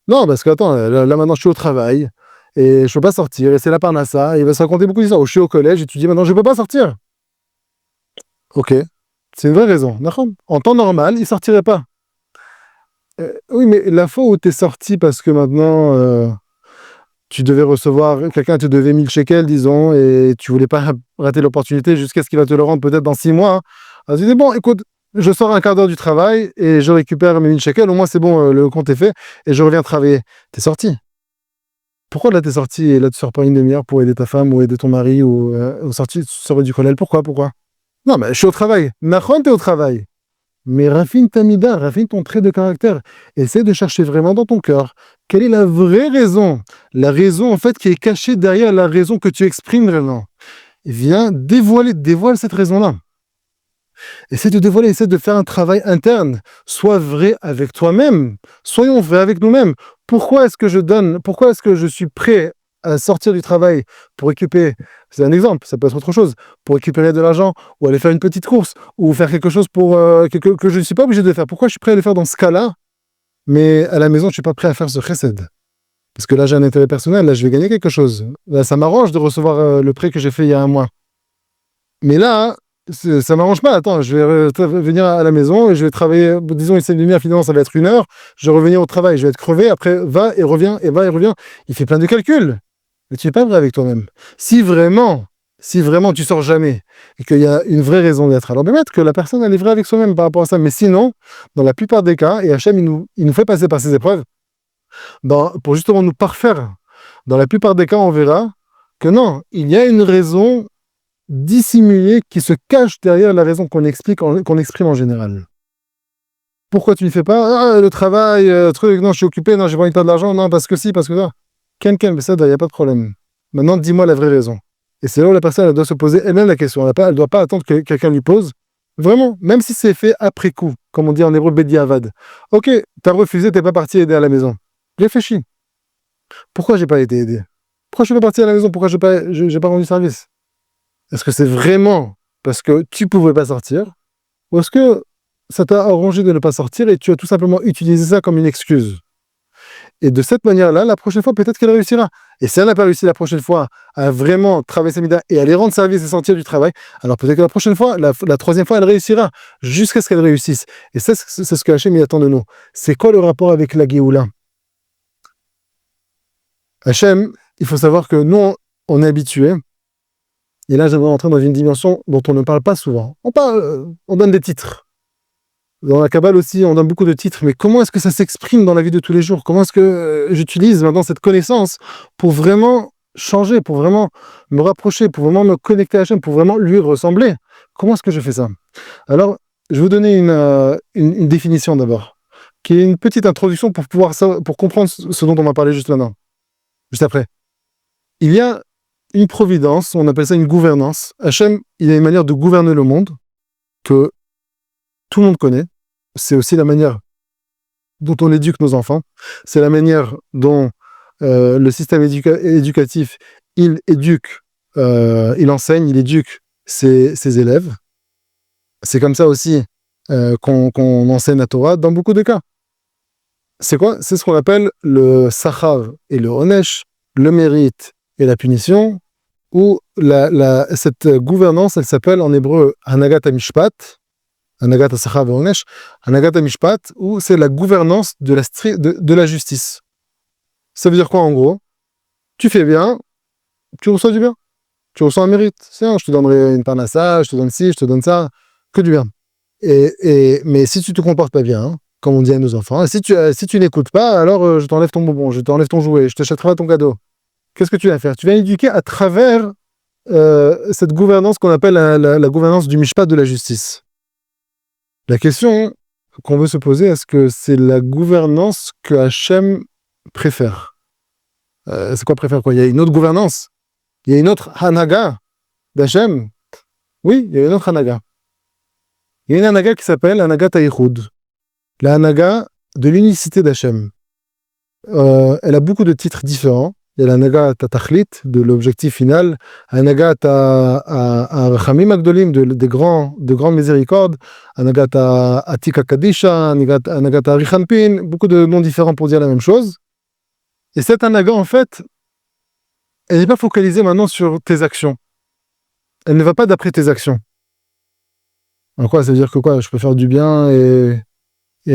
Non, parce que, attends, là maintenant je suis au travail, et je peux pas sortir, et c'est la parnassa, il va se raconter beaucoup d'histoires. Je suis au collège, et tu dis maintenant je peux pas sortir. Ok, c'est une vraie raison. En temps normal, il sortirait pas. Oui, mais la fois où tu es sorti parce que maintenant tu devais recevoir, quelqu'un te devait 1000 shekels, disons, et tu voulais pas rater l'opportunité jusqu'à ce qu'il va te le rendre peut-être dans 6 mois. Hein. Alors, tu dis, bon, écoute, je sors un quart d'heure du travail et je récupère mes 1000 shekels, au moins c'est bon, le compte est fait, et je reviens travailler. T'es sorti. Pourquoi là t'es sorti et là tu sors pas une demi-heure pour aider ta femme ou aider ton mari ou sortir, tu sors du collège? Pourquoi? Non, mais je suis au travail. Nahon, t'es au travail. Mais raffine ta mida, raffine ton trait de caractère. Essaie de chercher vraiment dans ton cœur quelle est la vraie raison. La raison, en fait, qui est cachée derrière la raison que tu exprimes vraiment. Viens dévoile cette raison-là. Essaie de dévoiler, essaie de faire un travail interne. Sois vrai avec toi-même. Soyons vrais avec nous-mêmes. Pourquoi est-ce que je suis prêt à sortir du travail pour récupérer, c'est un exemple, ça peut être autre chose, pour récupérer de l'argent, ou aller faire une petite course, ou faire quelque chose que je ne suis pas obligé de faire. Pourquoi je suis prêt à le faire dans ce cas-là, mais à la maison, je ne suis pas prêt à faire ce chesed? Parce que là, j'ai un intérêt personnel, là, je vais gagner quelque chose. Là, ça m'arrange de recevoir le prêt que j'ai fait il y a un mois. Mais là, ça m'arrange pas. Attends, je vais venir à la maison et je vais travailler, disons, une demi-heure, finalement, ça va être 1 heure. Je vais revenir au travail, je vais être crevé. Après, va et revient, et va et revient. Il fait plein de calculs. Mais tu n'es pas vrai avec toi-même. Si vraiment tu sors jamais et qu'il y a une vraie raison d'être, alors peut-être que la personne elle est vraie avec soi-même par rapport à ça. Mais sinon, dans la plupart des cas, et Hachem il nous fait passer par ces épreuves pour justement nous parfaire. Dans la plupart des cas, on verra que non, il y a une raison dissimulée qui se cache derrière la raison qu'on exprime en général. Pourquoi tu ne fais pas? Ah, le travail, truc, non, je suis occupé, non, j'ai pas envie de faire de l'argent, non, parce que si, parce que ça. Quelqu'un, mais ça, il n'y a pas de problème. Maintenant, dis-moi la vraie raison. Et c'est là où la personne elle doit se poser elle-même la question. Elle ne doit pas attendre que quelqu'un lui pose. Vraiment, même si c'est fait après coup, comme on dit en hébreu, Bedi Avad. Ok, t'as refusé, t'es pas parti aider à la maison. Réfléchis. Pourquoi j'ai pas été aidé? Pourquoi je suis pas parti à la maison? Pourquoi j'ai pas rendu service? Est-ce que c'est vraiment parce que tu pouvais pas sortir? Ou est-ce que ça t'a arrangé de ne pas sortir et tu as tout simplement utilisé ça comme une excuse? Et de cette manière-là, la prochaine fois, peut-être qu'elle réussira. Et si elle n'a pas réussi la prochaine fois à vraiment travailler sa mida et aller rendre service et sortir du travail, alors peut-être que la prochaine fois, la troisième fois, elle réussira jusqu'à ce qu'elle réussisse. Et c'est ce que Hachem attend de nous. C'est quoi le rapport avec la Géoula? Hachem, il faut savoir que nous, on est habitués. Et là, j'aimerais entrer dans une dimension dont on ne parle pas souvent. On donne des titres. Dans la Kabbale aussi, on donne beaucoup de titres, mais comment est-ce que ça s'exprime dans la vie de tous les jours? Comment est-ce que j'utilise maintenant cette connaissance pour vraiment changer, pour vraiment me rapprocher, pour vraiment me connecter à Hachem, pour vraiment lui ressembler? Comment est-ce que je fais ça? Alors, je vais vous donner une définition d'abord, qui est une petite introduction pour comprendre ce dont on va parler juste maintenant, juste après. Il y a une providence, on appelle ça une gouvernance. Hachem, il a une manière de gouverner le monde que tout le monde connaît. C'est aussi la manière dont on éduque nos enfants. C'est la manière dont le système éducatif, il enseigne, il éduque ses élèves. C'est comme ça aussi qu'on enseigne la Torah dans beaucoup de cas. C'est quoi? C'est ce qu'on appelle le sachar et le onesh, le mérite et la punition, où cette gouvernance, elle s'appelle en hébreu Hanagat HaMishpat, Hanagat HaSachar ve'Onesh, Hanagat HaMishpat, où c'est la gouvernance de la justice. Ça veut dire quoi en gros? Tu fais bien, tu reçois du bien. Tu reçois un mérite. Tiens, je te donnerai une parnassa, je te donne ci, je te donne ça, que du bien. Mais si tu te comportes pas bien, hein, comme on dit à nos enfants, si tu n'écoutes pas, alors je t'enlève ton bonbon, je t'enlève ton jouet, je t'achèterai ton cadeau. Qu'est-ce que tu vas faire? Tu vas éduquer à travers cette gouvernance qu'on appelle la gouvernance du mishpat de la justice. La question qu'on veut se poser, est-ce que c'est la gouvernance que Hachem préfère? C'est quoi préfère quoi? Il y a une autre gouvernance? Il y a une autre hanaga d'Hachem? Oui, il y a une autre hanaga. Il y a une hanaga qui s'appelle hanaga taïchoud, la hanaga de l'unicité d'Hachem. Elle a beaucoup de titres différents. Il y a la Hanagat Tachlit, de l'objectif final, Hanagat Rachamim Agdolim, de grandes miséricordes, Hanagat Atika Kadisha, Hanagat Arichanpin, beaucoup de noms différents pour dire la même chose. Et cette Hanaga, en fait, elle n'est pas focalisée maintenant sur tes actions. Elle ne va pas d'après tes actions. En quoi? Ça veut dire que quoi? Je peux faire du bien et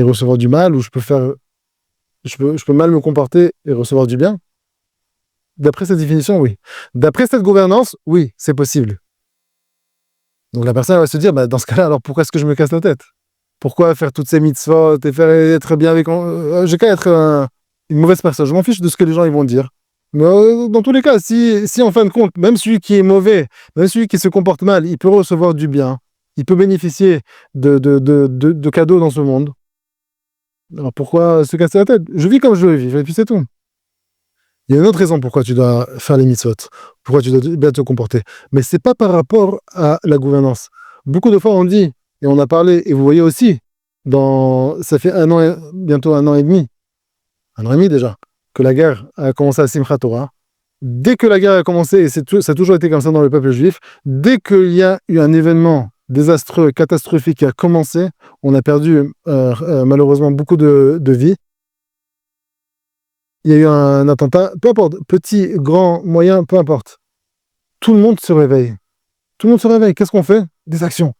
recevoir du mal, ou je peux mal me comporter et recevoir du bien? D'après cette définition, oui. D'après cette gouvernance, oui, c'est possible. Donc la personne va se dire, dans ce cas-là, alors pourquoi est-ce que je me casse la tête? Pourquoi faire toutes ces mitzvot et faire être bien avec... j'ai qu'à être une mauvaise personne. Je m'en fiche de ce que les gens ils vont dire. Mais dans tous les cas, si en fin de compte, même celui qui est mauvais, même celui qui se comporte mal, il peut recevoir du bien, il peut bénéficier de cadeaux dans ce monde. Alors pourquoi se casser la tête? Je vis comme je veux vivre, et puis c'est tout. Il y a une autre raison pourquoi tu dois faire les mitzvot, pourquoi tu dois bien te comporter. Mais c'est pas par rapport à la gouvernance. Beaucoup de fois on dit, et on a parlé, et vous voyez aussi, ça fait bientôt 1 an et demi, 1 an et demi déjà, que la guerre a commencé à Simchat Torah. Dès que la guerre a commencé, et ça a toujours été comme ça dans le peuple juif, dès qu'il y a eu un événement désastreux, catastrophique qui a commencé, on a perdu malheureusement beaucoup de vies. Il y a eu un attentat, peu importe, petit, grand, moyen, peu importe. Tout le monde se réveille. Tout le monde se réveille. Qu'est-ce qu'on fait? Des actions.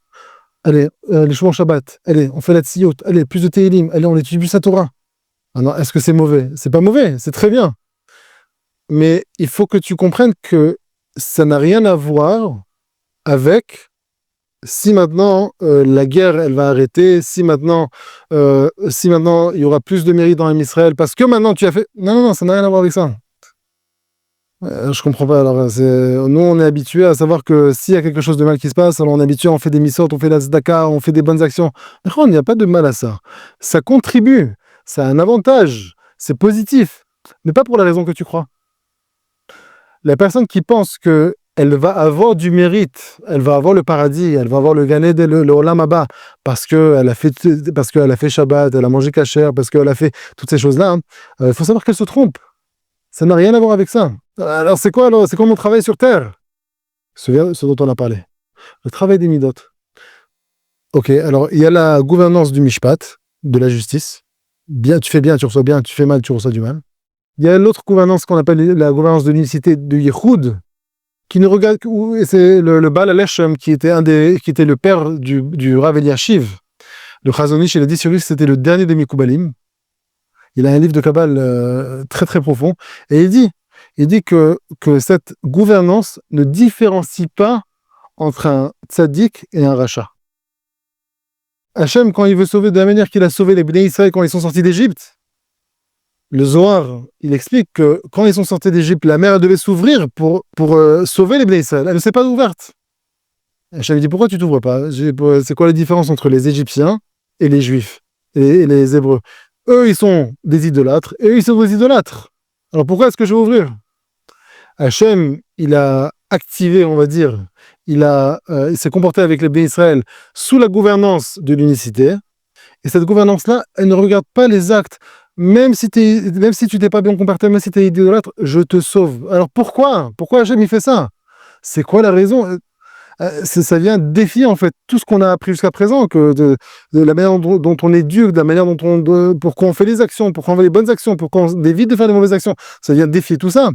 Allez, les Shouan Shabbat. Allez, on fait la Tziyot. Allez, plus de Tehillim. Allez, on étudie sa Torah. Ah non, est-ce que c'est mauvais? C'est pas mauvais, c'est très bien. Mais il faut que tu comprennes que ça n'a rien à voir avec si maintenant la guerre elle va arrêter, si maintenant il y aura plus de mérite dans Israël, parce que maintenant tu as fait... Non, ça n'a rien à voir avec ça. Je comprends pas. Alors, nous, on est habitués à savoir que s'il y a quelque chose de mal qui se passe, alors on est habitué, on fait des misot, on fait la tzedaka, on fait des bonnes actions. Mais il n'y a pas de mal à ça. Ça contribue, ça a un avantage, c'est positif, mais pas pour la raison que tu crois. La personne qui pense que elle va avoir du mérite, elle va avoir le paradis, elle va avoir le Gan Eden, le Olam Haba, parce qu'elle a fait Shabbat, elle a mangé kasher, parce qu'elle a fait toutes ces choses-là. Il faut savoir qu'elle se trompe. Ça n'a rien à voir avec ça. Alors c'est quoi mon travail sur Terre? Ce dont on a parlé. Le travail des midot. Ok, alors il y a la gouvernance du mishpat, de la justice. Bien, tu fais bien, tu reçois bien, tu fais mal, tu reçois du mal. Il y a l'autre gouvernance qu'on appelle la gouvernance de l'unicité de Yehoud, qui ne regarde c'est le Baal Alechem qui était le père du Rav Eliashiv. Le Chazon Ish, il a dit sur lui que c'était le dernier des Mikoubalim. Il a un livre de Kabbale très très profond, et il dit que cette gouvernance ne différencie pas entre un tzaddik et un rachat. Hachem, quand il veut sauver de la manière qu'il a sauvé les Bnei Israël quand ils sont sortis d'Égypte, le Zohar, il explique que quand ils sont sortis d'Égypte, la mer devait s'ouvrir pour sauver les Bnei Israël. Elle ne s'est pas ouverte. Hachem dit, pourquoi tu t'ouvres pas? C'est quoi la différence entre les Égyptiens et les Juifs et les Hébreux? Eux, ils sont des idolâtres, et eux, ils sont des idolâtres. Alors pourquoi est-ce que je vais ouvrir? Hachem, il a activé, on va dire, il s'est comporté avec les Bnei Israël sous la gouvernance de l'unicité, et cette gouvernance-là, elle ne regarde pas les actes. Même si tu t'es pas bien comporté, même si tu es idolâtre, je te sauve. Alors pourquoi Hachem, il fait ça? C'est quoi la raison? Ça vient défier en fait tout ce qu'on a appris jusqu'à présent, que de la manière dont on est Dieu, de la manière pourquoi on fait les actions, pourquoi on fait les bonnes actions, pourquoi on évite de faire des mauvaises actions. Ça vient défier tout ça.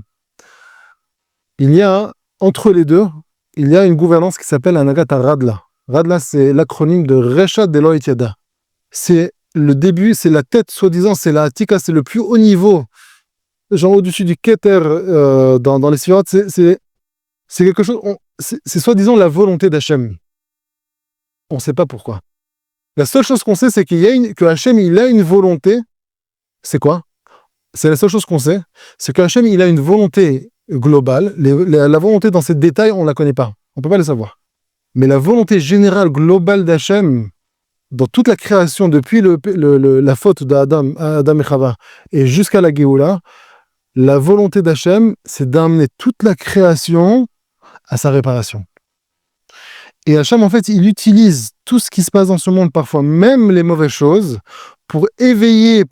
Il y a entre les deux, il y a une gouvernance qui s'appelle Anagat Radla. Radla, c'est l'acronyme de Reshat Delo et Yada. C'est le début, c'est la tête, soi-disant, c'est la Atika, c'est le plus haut niveau, genre au-dessus du Keter dans les Sphirot, c'est quelque chose, c'est soi-disant la volonté d'Hachem. On ne sait pas pourquoi. La seule chose qu'on sait, c'est que Hachem, il a une volonté. C'est quoi? C'est la seule chose qu'on sait, c'est que Hachem, il a une volonté globale. La volonté dans ses détails, on ne la connaît pas. On ne peut pas le savoir. Mais la volonté générale, globale d'Hachem, dans toute la création, depuis la faute d'Adam et Chava, et jusqu'à la Géoula, la volonté d'Hachem, c'est d'amener toute la création à sa réparation. Et Hachem, en fait, il utilise tout ce qui se passe dans ce monde, parfois même les mauvaises choses, pour nous éveiller,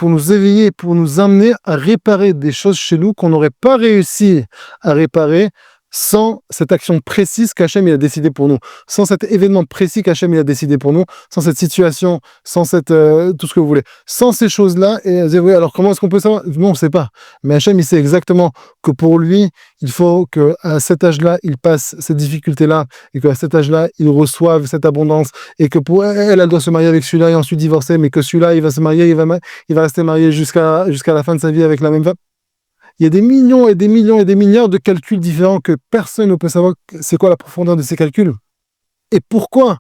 pour nous amener à réparer des choses chez nous qu'on n'aurait pas réussi à réparer sans cette action précise qu'Hachem il a décidé pour nous, sans cet événement précis qu'Hachem il a décidé pour nous, sans cette situation, sans cette tout ce que vous voulez, sans ces choses-là. Et oui, alors comment est-ce qu'on peut savoir? Non, on ne sait pas. Mais Hachem il sait exactement que pour lui, il faut qu'à cet âge-là, il passe cette difficulté-là, et qu'à cet âge-là, il reçoive cette abondance, et que pour elle doit se marier avec celui-là et ensuite divorcer, mais que celui-là, il va se marier, il va rester marié jusqu'à la fin de sa vie avec la même femme. Il y a des millions et des millions et des milliards de calculs différents que personne ne peut savoir c'est quoi la profondeur de ces calculs. Et pourquoi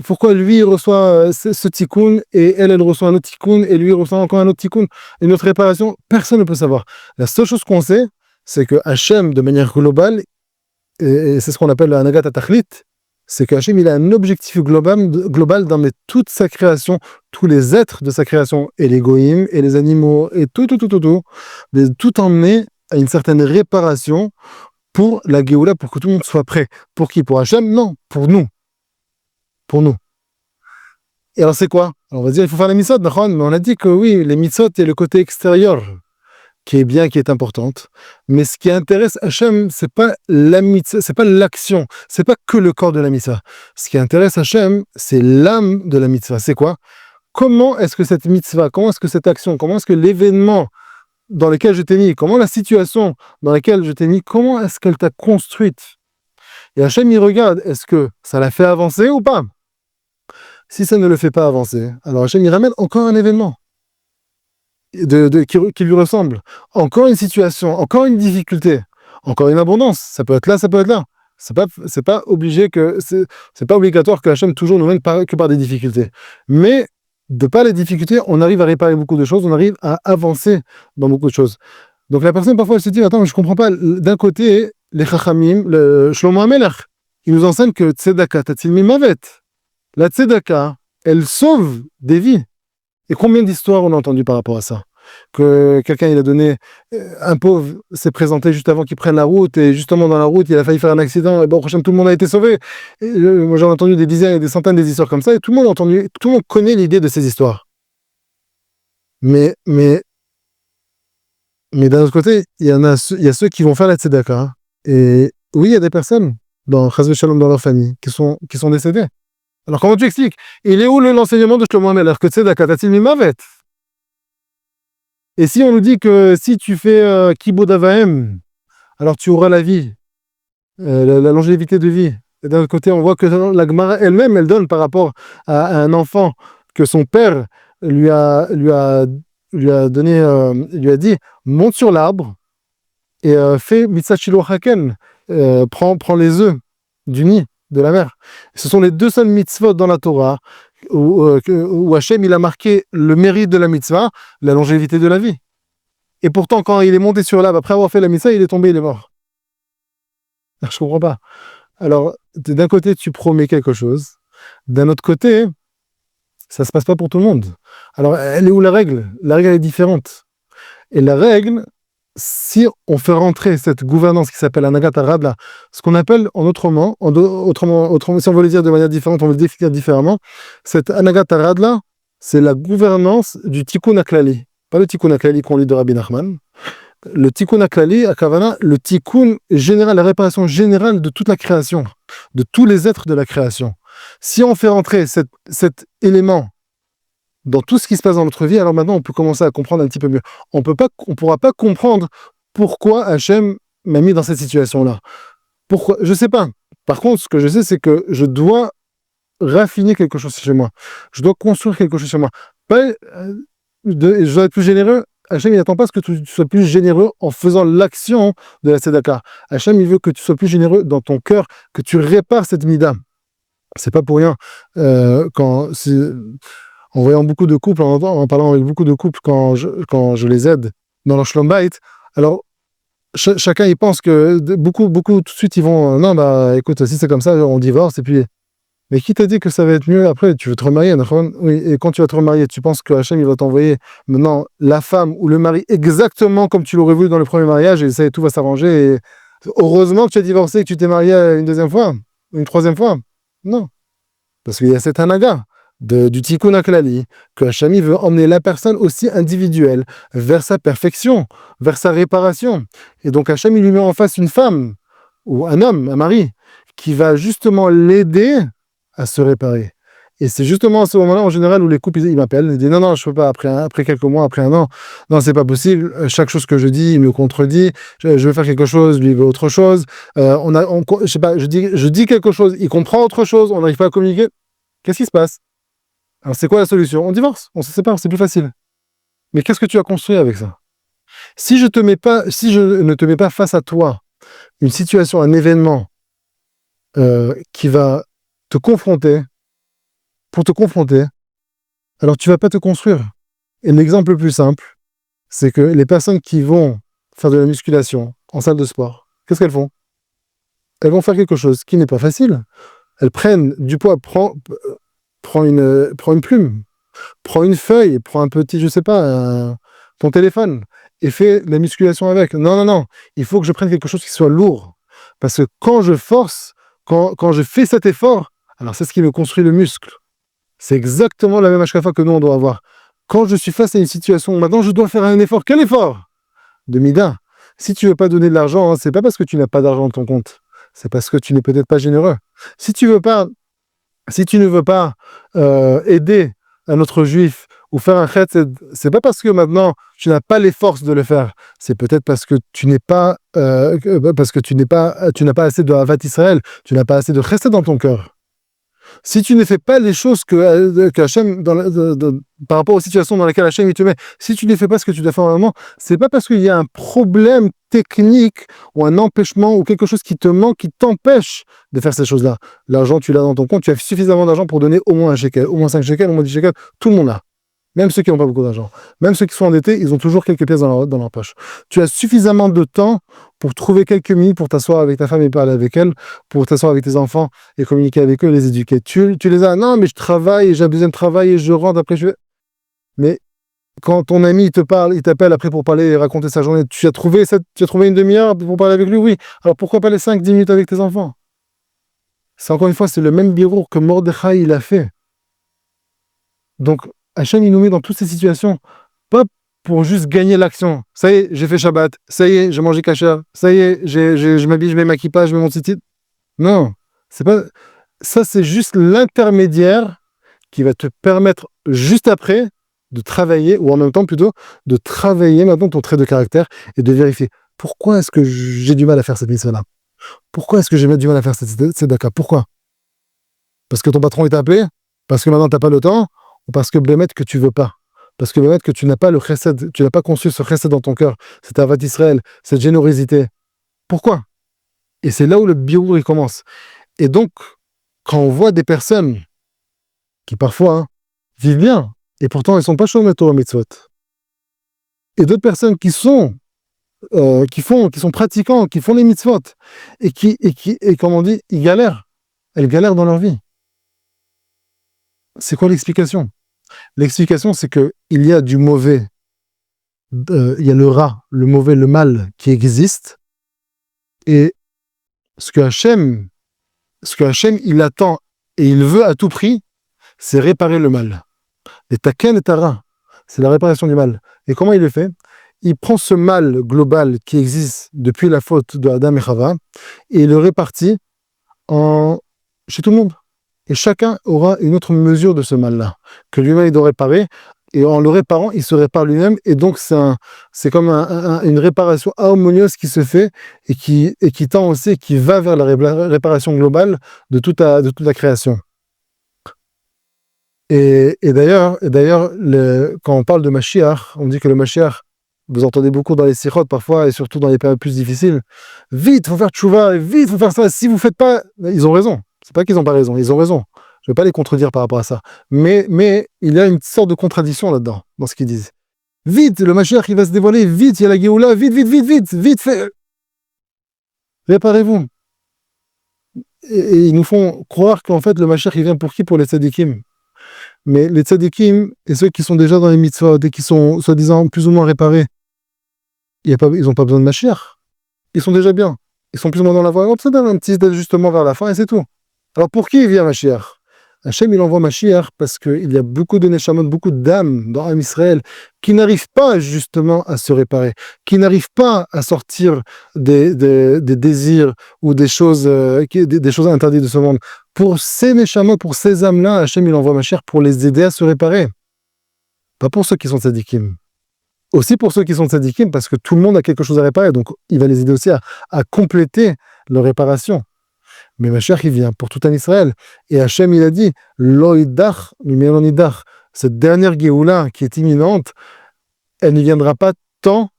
pourquoi lui il reçoit ce tikkun et elle reçoit un autre tikkun et lui il reçoit encore un autre tikkun, une autre réparation, personne ne peut savoir. La seule chose qu'on sait, c'est que Hachem, de manière globale, et c'est ce qu'on appelle le Hanagat Atachlit, c'est qu'Hachem il a un objectif global dans toute sa création, tous les êtres de sa création, et les goïms, et les animaux, et tout emmener à une certaine réparation pour la Géoula, pour que tout le monde soit prêt. Pour qui? Pour Hachem? Non, pour nous. Pour nous. Et alors c'est quoi? Alors on va dire il faut faire les mitzvot, mais on a dit que oui, les mitzvot, il y a le côté extérieur qui est bien, qui est importante. Mais ce qui intéresse Hachem, c'est pas la mitzvah, c'est pas l'action, c'est pas que le corps de la mitzvah. Ce qui intéresse Hachem, c'est l'âme de la mitzvah. C'est quoi? Comment est-ce que cette mitzvah, comment est-ce que cette action, comment est-ce que l'événement dans lequel je t'ai mis, comment la situation dans laquelle je t'ai mis, comment est-ce qu'elle t'a construite? Et Hachem, il regarde, est-ce que ça l'a fait avancer ou pas? Si ça ne le fait pas avancer, alors Hachem, il ramène encore un événement qui lui ressemble. Encore une situation, encore une difficulté, encore une abondance. Ça peut être là, ça peut être là. C'est pas obligatoire que Hachem toujours nous mène que par des difficultés. Mais de par les difficultés, on arrive à réparer beaucoup de choses, on arrive à avancer dans beaucoup de choses. Donc la personne, parfois, elle se dit, attends, je comprends pas. D'un côté, les Chachamim, le Shlomo HaMelech, il nous enseigne que Tzedaka tatzil mimavet. La Tzedaka, elle sauve des vies. Et combien d'histoires on a entendu par rapport à ça? Que quelqu'un, il a donné, un pauvre s'est présenté juste avant qu'il prenne la route, et justement dans la route, il a failli faire un accident, et bon, prochain, tout le monde a été sauvé. Moi, j'en ai entendu des dizaines et des centaines d'histoires comme ça, et tout le monde connaît l'idée de ces histoires. Mais d'un autre côté, il y a ceux qui vont faire la tzedaka. Hein. Et oui, il y a des personnes, dans Chas Shalom, dans leur famille, qui sont décédées. Alors, comment tu expliques? Il est où l'enseignement de Shlomo HaMelech que tzedaka tatzil mimavet? Et si on nous dit que si tu fais kibud avaim, alors tu auras la vie, la longévité de vie. Et d'un autre côté, on voit que la Gemara elle-même, elle donne par rapport à un enfant que son père lui a dit, monte sur l'arbre et fais mitzvah shilo haken, prends les œufs du nid de la mère. Ce sont les deux seuls mitzvot dans la Torah où Hachem il a marqué le mérite de la mitzvah, la longévité de la vie. Et pourtant, quand il est monté sur l'arbre, après avoir fait la mitzvah, il est tombé, il est mort. Je comprends pas. Alors, d'un côté, tu promets quelque chose. D'un autre côté, ça se passe pas pour tout le monde. Alors, elle est où la règle? La règle elle est différente. Et la règle, si on fait rentrer cette gouvernance qui s'appelle Hanagat Radla, ce qu'on appelle autrement, si on veut le dire de manière différente, on veut le définir différemment, cette Hanagat Radla, c'est la gouvernance du Tikkun HaKlali. Pas le Tikkun HaKlali qu'on lit de Rabbi Nachman. Le Tikkun HaKlali, à Kavana, le Tikkun général, la réparation générale de toute la création, de tous les êtres de la création. Si on fait rentrer cet élément dans tout ce qui se passe dans notre vie, alors maintenant on peut commencer à comprendre un petit peu mieux. On pourra pas comprendre pourquoi Hachem m'a mis dans cette situation-là. Pourquoi? Je sais pas. Par contre, ce que je sais, c'est que je dois raffiner quelque chose chez moi. Je dois construire quelque chose chez moi. Je dois être plus généreux. Hachem, il n'attend pas ce que tu sois plus généreux en faisant l'action de la tzedaka. Hachem, il veut que tu sois plus généreux dans ton cœur, que tu répares cette mida. C'est pas pour rien. En voyant beaucoup de couples, en parlant avec beaucoup de couples, quand je les aide dans leur shalom bayit, alors chacun il pense que beaucoup tout de suite ils vont non bah écoute, si c'est comme ça on divorce et puis mais qui t'a dit que ça va être mieux après? Tu veux te remarier, oui, et quand tu vas te remarier, tu penses que Hachem il va t'envoyer maintenant la femme ou le mari exactement comme tu l'aurais voulu dans le premier mariage et ça tout va s'arranger et heureusement que tu as divorcé et que tu t'es marié une deuxième fois, une troisième fois? Non, parce qu'il y a cet anaga du Tikkun HaKlali, que Hachem veut emmener la personne aussi individuelle vers sa perfection, vers sa réparation. Et donc Hachem il lui met en face une femme, ou un homme, un mari, qui va justement l'aider à se réparer. Et c'est justement à ce moment-là, en général, où les couples, ils m'appellent, ils disent non, je peux pas, après quelques mois, après un an, non, c'est pas possible, chaque chose que je dis, il me contredit, je veux faire quelque chose, lui il veut autre chose, je sais pas, je dis quelque chose, il comprend autre chose, on n'arrive pas à communiquer. Qu'est-ce qui se passe? Alors, c'est quoi la solution? On divorce, on se sépare, c'est plus facile. Mais qu'est-ce que tu as construit avec ça? Si je ne te mets pas face à toi, une situation, un événement qui va te confronter, pour te confronter, alors tu vas pas te construire. Et l'exemple le plus simple, c'est que les personnes qui vont faire de la musculation en salle de sport, qu'est-ce qu'elles font? Elles vont faire quelque chose qui n'est pas facile. Elles prennent du poids, prends une plume, prends une feuille, prends un petit, je sais pas, ton téléphone et fais la musculation avec. Non, non, non. Il faut que je prenne quelque chose qui soit lourd. Parce que quand je force, quand je fais cet effort, alors c'est ce qui me construit le muscle. C'est exactement la même ashkafa que nous, on doit avoir. Quand je suis face à une situation où maintenant je dois faire un effort, quel effort? De mida. Si tu veux pas donner de l'argent, hein, c'est pas parce que tu n'as pas d'argent dans ton compte. C'est parce que tu n'es peut-être pas généreux. Si tu ne veux pas aider un autre juif ou faire un chesed, c'est pas parce que maintenant tu n'as pas les forces de le faire. C'est peut-être parce que tu n'as pas assez de Havat Israël, tu n'as pas assez de chesed dans ton cœur. Si tu ne fais pas les choses que Hachem, par rapport aux situations dans lesquelles Hachem il te met, si tu ne fais pas ce que tu dois faire normalement, c'est pas parce qu'il y a un problème technique ou un empêchement ou quelque chose qui te manque, qui t'empêche de faire ces choses-là. L'argent, tu l'as dans ton compte, tu as suffisamment d'argent pour donner au moins un shekel, au moins 5 shekels, au moins 10 shekels, tout le monde l'a. Même ceux qui n'ont pas beaucoup d'argent. Même ceux qui sont endettés, ils ont toujours quelques pièces dans leur poche. Tu as suffisamment de temps pour trouver quelques minutes pour t'asseoir avec ta femme et parler avec elle, pour t'asseoir avec tes enfants et communiquer avec eux, les éduquer. Tu les as, non, mais je travaille et j'ai besoin de travailler et je rentre, après je vais. Mais quand ton ami il te parle, il t'appelle après pour parler et raconter sa journée, tu as trouvé une demi-heure pour parler avec lui? Oui. Alors pourquoi pas les 5-10 minutes avec tes enfants? C'est encore une fois, c'est le même birour que Mordechai il a fait. Donc, Hachem, il nous met dans toutes ces situations, pas pour juste gagner l'action. Ça y est, j'ai fait Shabbat. Ça y est, j'ai mangé kasher. Ça y est, je m'habille, je mets ma kippa, je mets mon tzitzit. Non, c'est pas. Ça, c'est juste l'intermédiaire qui va te permettre juste après de travailler, ou en même temps plutôt, de travailler maintenant ton trait de caractère et de vérifier pourquoi est-ce que j'ai du mal à faire cette mitzvah-là. Pourquoi est-ce que j'ai du mal à faire cette daka? Pourquoi? Parce que ton patron est appelé? Parce que maintenant tu n'as pas le temps? Ou parce que Bémet que tu veux pas? Parce que Bémet que tu n'as pas le chesed, tu n'as pas conçu ce chesed dans ton cœur, cette avat Israël, cette générosité. Pourquoi? Et c'est là où le birour il commence. Et donc, quand on voit des personnes qui parfois vivent bien, et pourtant ils ne sont pas chômés Torah mitzvot, et d'autres personnes qui sont pratiquants, qui font les mitzvot, et comme on dit, elles galèrent dans leur vie. C'est quoi l'explication? L'explication, c'est que il y a du mauvais, il y a le rat, le mauvais, le mal qui existe, et ce que Hachem, il attend et il veut à tout prix, c'est réparer le mal. Et taken et tara, c'est la réparation du mal. Et comment il le fait? Il prend ce mal global qui existe depuis la faute de Adam et Chava, et il le répartit chez tout le monde. Et chacun aura une autre mesure de ce mal-là, que lui-même il doit réparer, et en le réparant, il se répare lui-même, et donc c'est comme une réparation harmonieuse qui se fait, et qui tend aussi, qui va vers la réparation globale de toute la création. Et d'ailleurs, quand on parle de Mashiach, on dit que le Mashiach, vous entendez beaucoup dans les sirotes parfois, et surtout dans les périodes plus difficiles, vite, faut faire tchouva, vite, faut faire ça, si vous faites pas, ils ont raison. C'est pas qu'ils n'ont pas raison, ils ont raison. Je ne vais pas les contredire par rapport à ça. Mais il y a une sorte de contradiction là-dedans, dans ce qu'ils disent. Vite, le Mashiach, il va se dévoiler, vite, il y a la Géoula, vite, fait. Réparez-vous. Et ils nous font croire qu'en fait, le Mashiach, il vient pour qui? Pour les tzadikim. Mais les tzadikim, et ceux qui sont déjà dans les mitzvot, et qui sont, soi-disant, plus ou moins réparés, ils n'ont pas besoin de Mashiach. Ils sont déjà bien. Ils sont plus ou moins dans la voie. Ça donne un petit ajustement vers la fin, et c'est tout. Alors pour qui vient Mashiach? Hachem, il envoie Mashiach parce qu'il y a beaucoup de neshamot, beaucoup d'âmes dans Israël qui n'arrivent pas justement à se réparer, qui n'arrivent pas à sortir des désirs ou des choses interdites de ce monde. Pour ces neshamot, pour ces âmes-là, Hachem, il envoie Mashiach pour les aider à se réparer. Pas pour ceux qui sont tzadikim. Aussi pour ceux qui sont tzadikim, parce que tout le monde a quelque chose à réparer, donc il va les aider aussi à compléter leur réparation. Mais Mashiach, il vient pour tout un Israël. Et Hachem, il a dit, Loïdach, cette dernière Géoula qui est imminente, elle ne viendra pas tant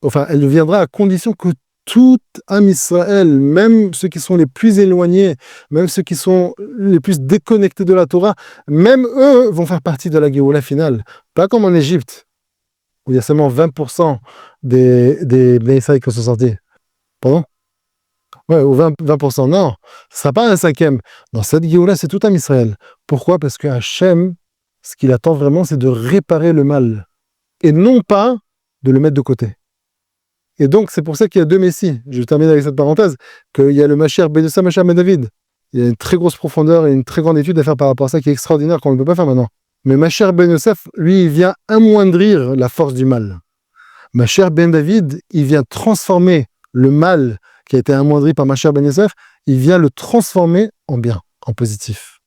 enfin, elle viendra à condition que tout Am Israël, même ceux qui sont les plus éloignés, même ceux qui sont les plus déconnectés de la Torah, même eux vont faire partie de la Géoula finale. Pas comme en Égypte, où il y a seulement 20% des Bnei Israël qui sont sortis. Pardon? Ouais, ou 20%. Non, ce ne sera pas un cinquième. Dans cette Géoula, c'est tout Am Israël. Pourquoi? Parce que Hachem, ce qu'il attend vraiment, c'est de réparer le mal. Et non pas de le mettre de côté. Et donc, c'est pour ça qu'il y a deux Messies. Je termine avec cette parenthèse, qu'il y a le Mashiach ben Yosef, Mashiach ben David. Il y a une très grosse profondeur et une très grande étude à faire par rapport à ça qui est extraordinaire qu'on ne peut pas faire maintenant. Mais Mashiach ben Yosef, lui, il vient amoindrir la force du mal. Mashiach ben David, il vient transformer le mal qui a été amoindri par Mashiach ben Yosef, il vient le transformer en bien, en positif.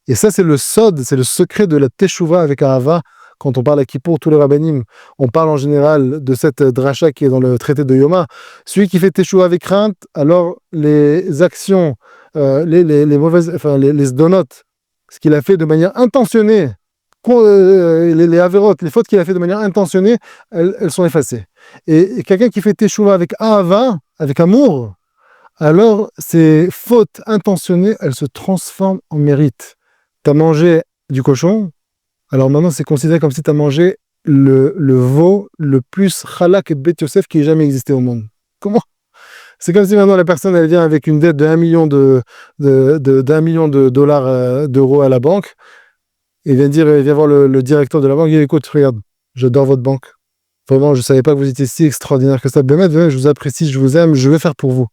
Et ça, c'est le sod, c'est le secret de la Teshuvah avec Ahava. Quand on parle à Kippour, tous les rabbinim, on parle en général de cette dracha qui est dans le traité de Yoma. Celui qui fait Teshuvah avec crainte, alors les actions, les mauvaises, enfin les sdonotes, ce qu'il a fait de manière intentionnée, les avérotes, les fautes qu'il a fait de manière intentionnée, elles sont effacées. Et quelqu'un qui fait Teshuvah avec Ahava, avec amour, alors ces fautes intentionnées, elles se transforment en mérite. Tu as mangé du cochon, alors maintenant c'est considéré comme si tu as mangé le veau le plus halak et Bet Yosef qui ait jamais existé au monde. Comment? C'est comme si maintenant la personne elle vient avec une dette de 1 million d'1 million de dollars, d'euros à la banque, et il vient voir le directeur de la banque, il dit écoute, regarde, j'adore votre banque. Vraiment, je ne savais pas que vous étiez si extraordinaire que ça. Bémet, je vous apprécie, je vous aime, je vais faire pour vous.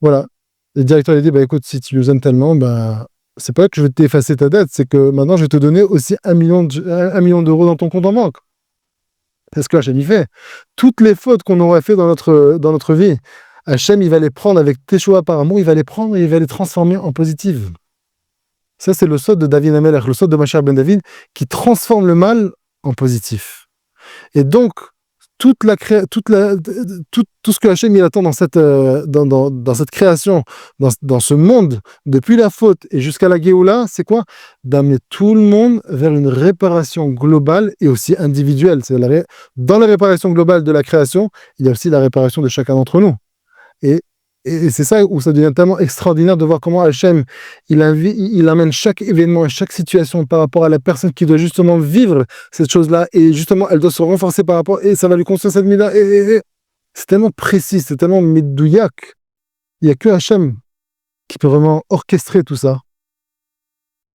Voilà. Le directeur lui dit bah écoute, si tu nous aimes tellement, bah c'est pas que je vais t'effacer ta dette, c'est que maintenant je vais te donner aussi 1 million d'euros dans ton compte en banque. C'est ce que Hachem y fait. Toutes les fautes qu'on aurait fait dans notre vie, Hachem il va les prendre avec Teshuva par amour, il va les prendre et il va les transformer en positives. Ça c'est le sod de David Amelech, le sod de Mashiach ben David, qui transforme le mal en positif. Et donc, tout ce que Hachem il attend dans cette création, dans ce monde, depuis la faute et jusqu'à la Géoula, c'est quoi? D'amener tout le monde vers une réparation globale et aussi individuelle. Dans la réparation globale de la création, il y a aussi la réparation de chacun d'entre nous. Et c'est ça où ça devient tellement extraordinaire de voir comment Hachem, il amène chaque événement et chaque situation par rapport à la personne qui doit justement vivre cette chose-là. Et justement, elle doit se renforcer par rapport, et ça va lui construire cette mida. C'est tellement précis, c'est tellement medouillac. Il n'y a que Hachem qui peut vraiment orchestrer tout ça.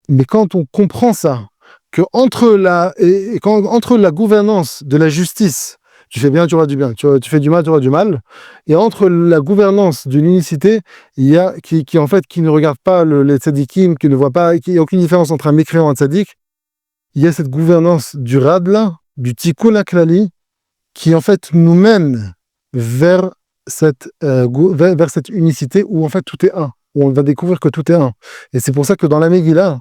Mais quand on comprend ça, que entre la gouvernance de la justice, tu fais bien, tu auras du bien. Tu fais du mal, tu auras du mal. Et entre la gouvernance d'une unicité, il y a qui ne regarde pas les tzadikim, qui ne voit pas, qui n'y a aucune différence entre un mécréant et un tzadik. Il y a cette gouvernance du radla, du tikkun haklali, qui en fait nous mène vers cette unicité où en fait tout est un, où on va découvrir que tout est un. Et c'est pour ça que dans la Megillah,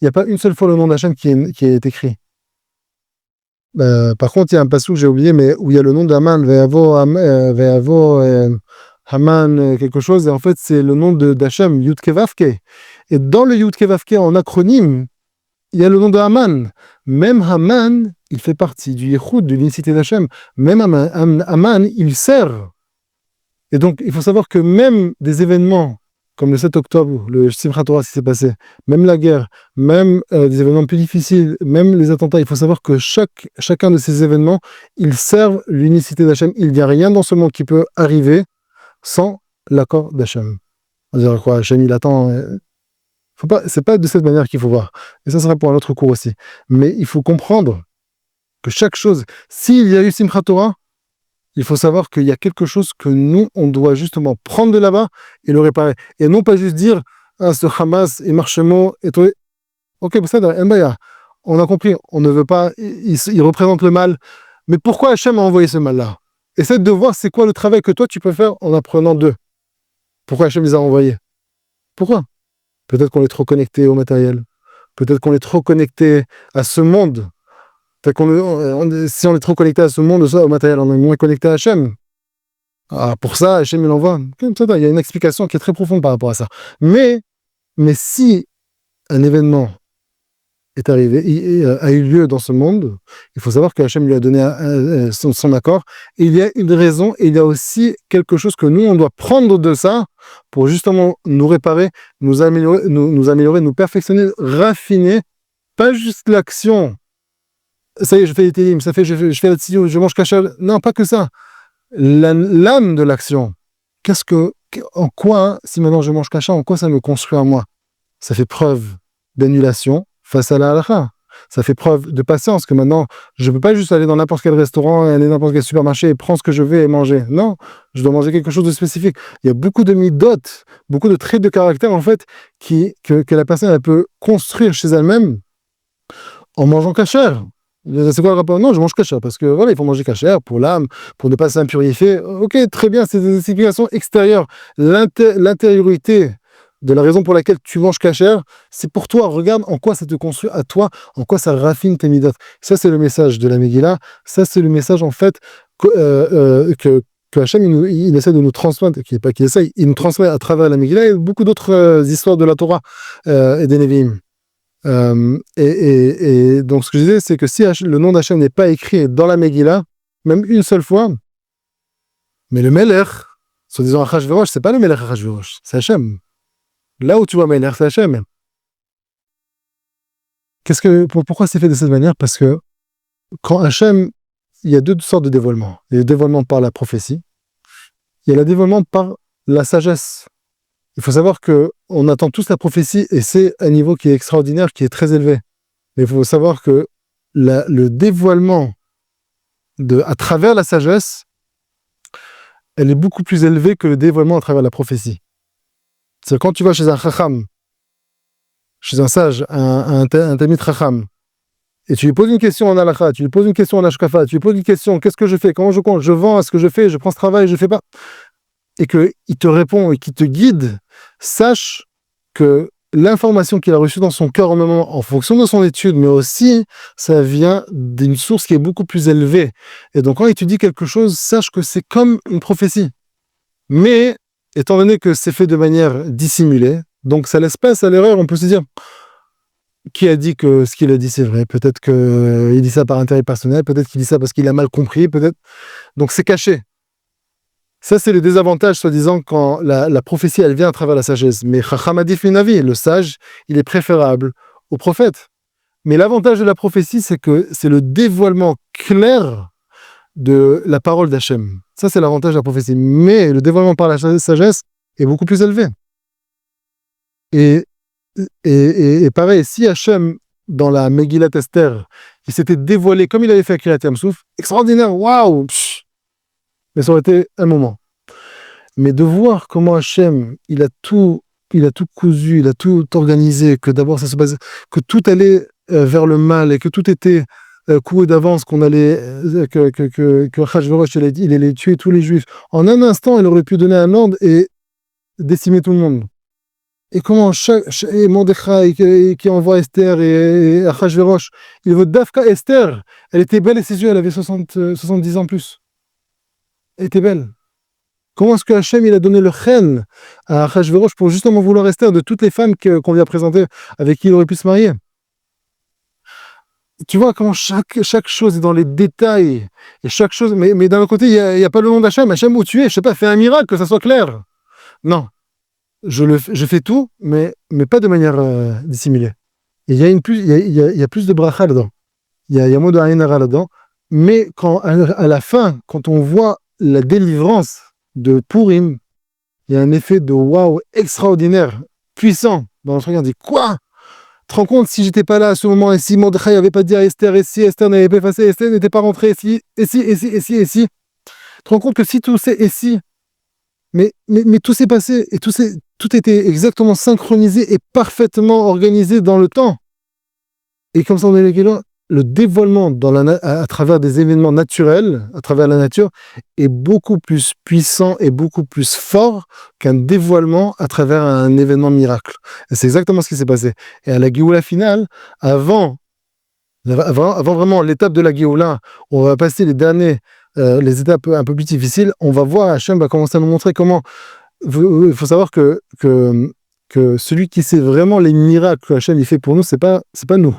il n'y a pas une seule fois le nom d'Hachem qui est écrit. Par contre, il y a un passage que j'ai oublié, mais où il y a le nom d'Aman, Ve'avo Haman, quelque chose, et en fait, c'est le nom d'Hachem, Yud Kevavke. Et dans le Yud Kevavke, en acronyme, il y a le nom de Haman. Même Haman, il fait partie du Yehoud, de l'unicité d'Hachem. Même Haman, il sert. Et donc, il faut savoir que même des événements comme le 7 octobre, le Simchat Torah, ce qui s'est passé, même la guerre, même des événements plus difficiles, même les attentats, il faut savoir que chacun de ces événements, ils servent l'unicité d'Hachem. Il n'y a rien dans ce monde qui peut arriver sans l'accord d'Hachem. On va dire quoi, Hachem, il attend. C'est pas de cette manière qu'il faut voir. Et ça sera pour un autre cours aussi. Mais il faut comprendre que chaque chose, s'il y a eu Simchat Torah, il faut savoir qu'il y a quelque chose que nous, on doit justement prendre de là-bas et le réparer. Et non pas juste dire, ah, ce Hamas et Marchemo et tout. Ok, on a compris, on ne veut pas, il représente le mal. Mais pourquoi Hachem a envoyé ce mal-là? Essaie de voir c'est quoi le travail que toi tu peux faire en apprenant d'eux. Pourquoi Hachem les a envoyés? Pourquoi? Peut-être qu'on est trop connecté au matériel. Peut-être qu'on est trop connecté à ce monde. Si on est trop connecté à ce monde, au matériel, on est moins connecté à Hachem. Ah, pour ça, Hachem, il envoie. Il y a une explication qui est très profonde par rapport à ça. Mais si un événement est arrivé, a eu lieu dans ce monde, il faut savoir que Hachem lui a donné son accord. Et il y a une raison, et il y a aussi quelque chose que nous, on doit prendre de ça pour justement nous réparer, nous améliorer, nous perfectionner, raffiner, pas juste l'action. Ça y est, je fais les télim, je fais la tziou, je mange kasher. Non, pas que ça. L'âme de l'action. En quoi, si maintenant je mange kasher, en quoi ça me construit à moi? Ça fait preuve d'annulation face à la halakha. Ça fait preuve de patience, que maintenant, je ne peux pas juste aller dans n'importe quel restaurant, aller dans n'importe quel supermarché et prendre ce que je veux et manger. Non, je dois manger quelque chose de spécifique. Il y a beaucoup de midot, beaucoup de traits de caractère, en fait, que la personne elle peut construire chez elle-même en mangeant kasher. C'est quoi le rapport? Non, je mange kasher, parce que voilà, il faut manger kasher pour l'âme, pour ne pas s'impurifier. Ok, très bien, c'est des explications extérieures. L'intériorité de la raison pour laquelle tu manges kasher, c'est pour toi. Regarde en quoi ça te construit à toi, en quoi ça raffine tes midot. Ça, c'est le message de la Megillah. Ça, c'est le message, en fait, que Hachem, il essaie de nous transmettre, il nous transmet à travers la Megillah et beaucoup d'autres histoires de la Torah et des Nevi'im. Et donc, ce que je disais, c'est que si le nom d'Hachem n'est pas écrit dans la Megillah, même une seule fois, mais le Melech, soi-disant Achashverosh, c'est pas le Melech Achashverosh, c'est Hachem. Là où tu vois Melech, c'est Hachem. Pourquoi c'est fait de cette manière? Parce que quand Hachem, il y a deux sortes de dévoilements. Il y a le dévoilement par la prophétie, il y a le dévoilement par la sagesse. Il faut savoir qu'on attend tous la prophétie et c'est un niveau qui est extraordinaire, qui est très élevé. Mais il faut savoir que le dévoilement à travers la sagesse, elle est beaucoup plus élevée que le dévoilement à travers la prophétie. C'est quand tu vas chez un chacham, chez un sage, un talmid chacham, et tu lui poses une question en halakha, tu lui poses une question en ashkafa, tu lui poses une question, qu'est-ce que je fais, comment je compte, je vends à ce que je fais, je prends ce travail, je ne fais pas, et qu'il te répond et qu'il te guide, sache que l'information qu'il a reçue dans son cœur en fonction de son étude, mais aussi ça vient d'une source qui est beaucoup plus élevée. Et donc quand il te dit quelque chose, sache que c'est comme une prophétie. Mais étant donné que c'est fait de manière dissimulée, donc ça laisse place à l'erreur, on peut se dire, qui a dit que ce qu'il a dit c'est vrai? Peut-être qu'il dit ça par intérêt personnel, peut-être qu'il dit ça parce qu'il a mal compris, peut-être. Donc c'est caché. Ça, c'est le désavantage, soi-disant, quand la prophétie, elle vient à travers la sagesse. Mais Chacham Adif Minavi, le sage, il est préférable au prophète. Mais l'avantage de la prophétie, c'est que c'est le dévoilement clair de la parole d'Hachem. Ça, c'est l'avantage de la prophétie. Mais le dévoilement par la sagesse est beaucoup plus élevé. Et pareil, si Hachem, dans la Megillat Esther, il s'était dévoilé comme il avait fait à Kiryat Yam-Souf, extraordinaire, waouh! Mais ça aurait été un moment. Mais de voir comment Hachem, il a tout cousu, il a tout organisé, que d'abord ça se basait, que tout allait vers le mal et que tout était couru d'avance, qu'on allait, que Achashverosh, il allait tuer tous les Juifs. En un instant, il aurait pu donner un ordre et décimer tout le monde. Et comment et Mordechai qui envoie Esther et Achashverosh, il veut Dafka Esther, elle était belle et ses yeux, elle avait 70 ans plus. Elle était belle. Comment est-ce que Hachem il a donné le chen à Achashverosh pour justement vouloir Esther de toutes les femmes qu'on vient présenter avec qui il aurait pu se marier? Tu vois comment chaque chose est dans les détails et chaque chose, mais d'un autre côté il y a pas le nom d'Hachem. Hachem où tu es, je sais pas, fais un miracle que ça soit clair. Non, je fais tout, mais pas de manière dissimulée. Il y a plus de bracha là-dedans. Il y a mot de Aïnara là-dedans. Mais à la fin, quand on voit la délivrance de Purim, il y a un effet de waouh extraordinaire, puissant. Dans notre regard, on dit quoi? Tu te rends compte, si j'étais pas là à ce moment, et si Mordechai n'avait pas dit à Esther, et si Esther n'avait pas effacé, Esther n'était pas rentrée, et si. Tu te rends compte que si tout c'est et si, mais tout s'est passé, et tout était exactement synchronisé et parfaitement organisé dans le temps. Et comme ça, on est là, le dévoilement à travers des événements naturels, à travers la nature, est beaucoup plus puissant et beaucoup plus fort qu'un dévoilement à travers un événement miracle. Et c'est exactement ce qui s'est passé. Et à la Géoula finale, avant vraiment l'étape de la Géoula, on va passer les étapes un peu plus difficiles, on va voir, Hachem va commencer à nous montrer comment. Il faut savoir que celui qui sait vraiment les miracles que Hachem il fait pour nous, c'est pas nous.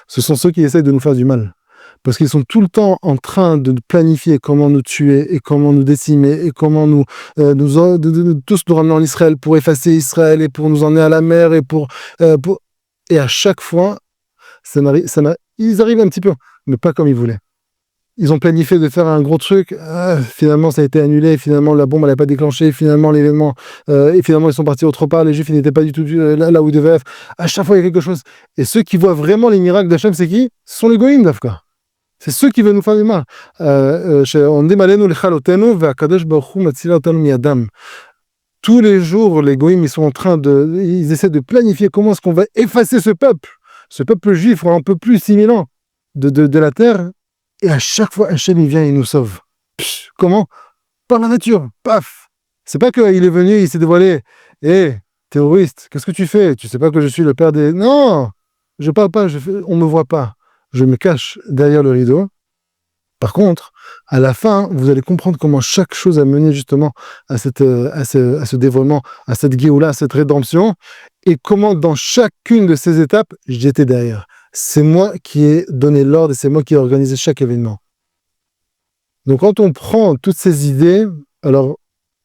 ce sont ceux qui essayent de nous faire du mal. Parce qu'ils sont tout le temps en train de planifier comment nous tuer et comment nous décimer et comment tous nous ramener en Israël pour effacer Israël et pour nous emmener à la mer et à chaque fois, ils arrivent un petit peu, mais pas comme ils voulaient. Ils ont planifié de faire un gros truc, finalement ça a été annulé, finalement la bombe elle n'a pas déclenché, finalement l'événement, et finalement ils sont partis autre part, les juifs ils n'étaient pas du tout là où ils devaient être. À chaque fois il y a quelque chose. Et ceux qui voient vraiment les miracles d'Hachem, c'est qui? Ce sont les goïms d'Afka. C'est ceux qui veulent nous faire du mal. Tous les jours, les goïms, ils essaient de planifier comment est-ce qu'on va effacer ce peuple juif, un peu plus 6000 ans de la terre. Et à chaque fois, Hachem, il vient et il nous sauve. Comment? Par la nature. Paf! C'est pas qu'il est venu, il s'est dévoilé. Hé, terroriste, qu'est-ce que tu fais? Tu sais pas que je suis le père des... Non! Je parle pas, on me voit pas. Je me cache derrière le rideau. Par contre, à la fin, vous allez comprendre comment chaque chose a mené justement à ce dévoilement, à cette Géoula, à cette rédemption, et comment dans chacune de ces étapes, j'étais derrière. C'est moi qui ai donné l'ordre et c'est moi qui ai organisé chaque événement. Donc quand on prend toutes ces idées, alors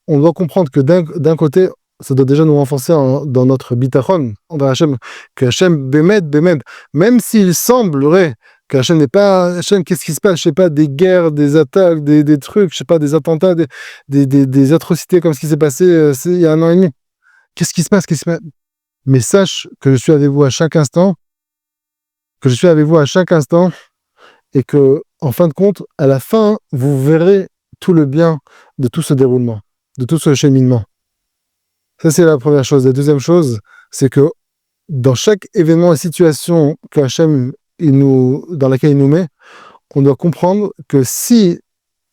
on doit comprendre que d'un côté, ça doit déjà nous renforcer dans notre bitachon, envers Hachem, que Hachem bémed, même s'il semblerait qu'Hachem n'est pas... Hachem, qu'est-ce qui se passe? Je sais pas, des guerres, des attaques, des trucs, je sais pas, des attentats, des atrocités comme ce qui s'est passé il y a 1 an et demi. Qu'est-ce qui se passe? Mais sache que je suis avec vous à chaque instant, et que, en fin de compte, à la fin, vous verrez tout le bien de tout ce déroulement, de tout ce cheminement. Ça, c'est la première chose. La deuxième chose, c'est que dans chaque événement et situation que Hachem dans laquelle il nous met, on doit comprendre que si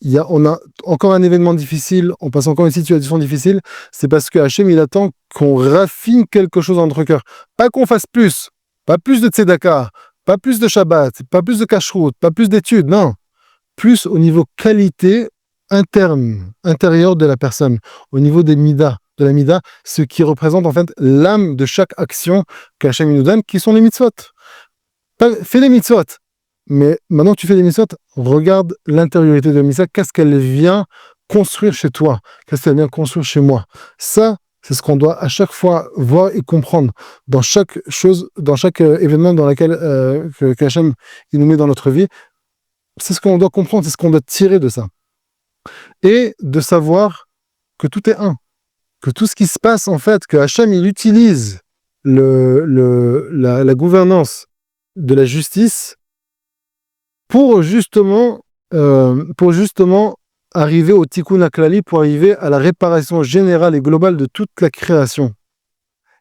on a encore un événement difficile, on passe encore une situation difficile, c'est parce que Hachem, il attend qu'on raffine quelque chose dans notre cœur. Pas qu'on fasse plus, pas plus de tzedaka, pas plus de Shabbat, pas plus de kashrut, pas plus d'études, non. Plus au niveau qualité intérieure de la personne, au niveau de la mida, ce qui représente en fait l'âme de chaque action qu'Hachem nous donne, qui sont les mitzvot. Fais les mitzvot, mais maintenant que tu fais les mitzvot, regarde l'intériorité de la mitzvah, qu'est-ce qu'elle vient construire chez toi, qu'est-ce qu'elle vient construire chez moi. Ça, c'est ce qu'on doit à chaque fois voir et comprendre dans chaque chose, dans chaque événement dans lequel qu'Hachem il nous met dans notre vie. C'est ce qu'on doit comprendre, c'est ce qu'on doit tirer de ça. Et de savoir que tout est un. Que tout ce qui se passe, en fait, que Hachem, il utilise la gouvernance de la justice pour justement arriver au tikkun haklali, pour arriver à la réparation générale et globale de toute la création.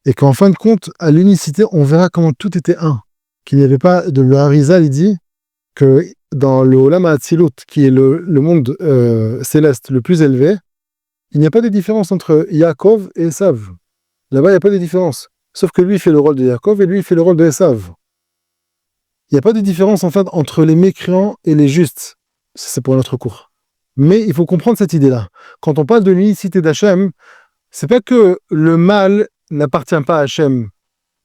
Et qu'en fin de compte, à l'unicité, on verra comment tout était un. Qu'il n'y avait pas de... Le Harizal, il dit que dans le Olam HaAtzilut, qui est le monde céleste le plus élevé, il n'y a pas de différence entre Yaakov et Esav. Là-bas, il n'y a pas de différence. Sauf que lui, il fait le rôle de Yaakov et lui, il fait le rôle de Esav. Il n'y a pas de différence, en fait, entre les mécréants et les justes. C'est pour notre cours. Mais il faut comprendre cette idée-là. Quand on parle de l'unicité d'Hachem, c'est pas que le mal n'appartient pas à Hachem.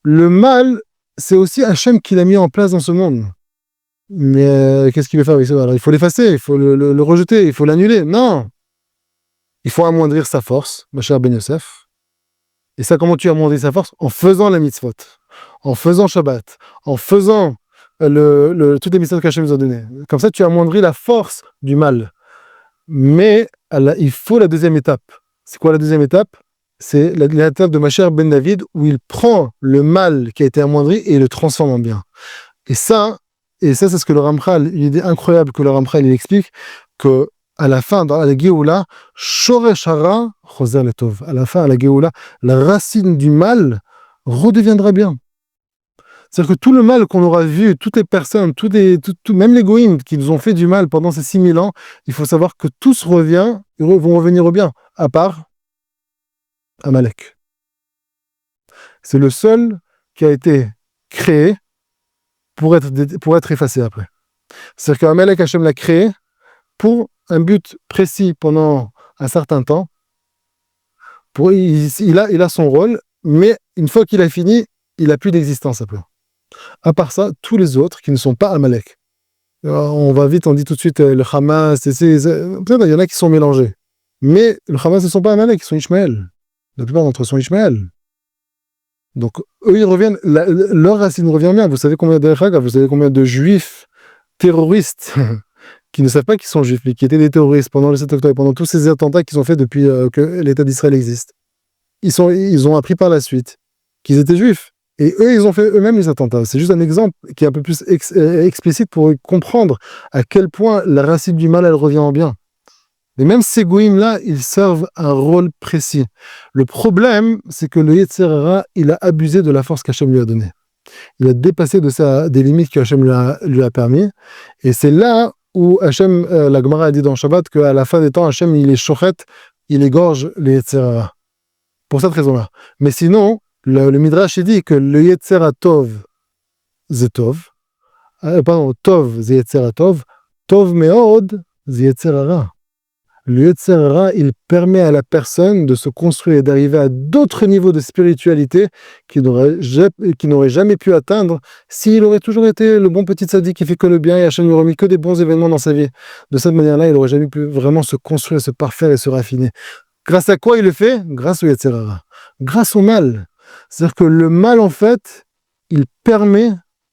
Le mal, c'est aussi Hachem qui l'a mis en place dans ce monde. Mais qu'est-ce qu'il veut faire avec ça? Alors, il faut l'effacer, il faut le rejeter, il faut l'annuler. Non! Il faut amoindrir sa force, ma chère Ben Yosef. Et ça, comment tu amoindris sa force? En faisant la mitzvot, en faisant Shabbat, en faisant toutes les mitzvot qu'Hachem nous a données. Comme ça, tu amoindris la force du mal. Mais il faut la deuxième étape. C'est quoi la deuxième étape? C'est l'étape de ma chère Ben David, où il prend le mal qui a été amoindri et il le transforme en bien. Et ça, c'est ce que le Ramchal, une idée incroyable que le Ramchal, il explique, que à la fin, dans la Géoula, Shoresh hara choser letov. À la fin, à la Géoula, la racine du mal redeviendra bien. C'est-à-dire que tout le mal qu'on aura vu, toutes les personnes, même les goïms qui nous ont fait du mal pendant ces 6000 ans, il faut savoir que tous vont revenir au bien, à part Amalek. C'est le seul qui a été créé pour être effacé après. C'est-à-dire qu'Amalek, Hachem l'a créé pour un but précis pendant un certain temps. Il a son rôle, mais une fois qu'il a fini, il n'a plus d'existence après. À part ça, tous les autres qui ne sont pas Amalek. On va vite, on dit tout de suite le Hamas, peut-être il y en a qui sont mélangés. Mais le Hamas ne sont pas Amalek, ils sont Ishmaël. La plupart d'entre eux sont Ishmaël. Donc, eux, ils reviennent, leur racine revient bien. Vous savez combien de juifs terroristes qui ne savent pas qu'ils sont juifs, mais qui étaient des terroristes pendant le 7 octobre, pendant tous ces attentats qu'ils ont fait depuis que l'État d'Israël existe. Ils ont appris par la suite qu'ils étaient juifs. Et eux, ils ont fait eux-mêmes les attentats. C'est juste un exemple qui est un peu plus explicite pour comprendre à quel point la racine du mal, elle revient en bien. Et même ces goïms-là, ils servent un rôle précis. Le problème, c'est que le Yetzer Hara, il a abusé de la force qu'Hachem lui a donnée. Il a dépassé des limites qu'Hachem lui a permis. Et c'est là où Hachem, la Gemara a dit dans Shabbat, qu'à la fin des temps, Hachem, il est shochet, il égorge les Yetzer Hara. Pour cette raison-là. Mais sinon, le Midrash il dit que le Yetzer Tov, c'est Tov. Tov, c'est Yetzer Tov. Tov Meod, c'est Yetzer Hara. Le Yetzer Hara, il permet à la personne de se construire et d'arriver à d'autres niveaux de spiritualité qu'il n'aurait jamais pu atteindre s'il aurait toujours été le bon petit tzaddik qui fait que le bien et Hachem lui aurait mis que des bons événements dans sa vie. De cette manière-là, il n'aurait jamais pu vraiment se construire, se parfaire et se raffiner. Grâce à quoi il le fait? Grâce au Yetzer Hara. Grâce au mal. C'est-à-dire que le mal, en fait, il permet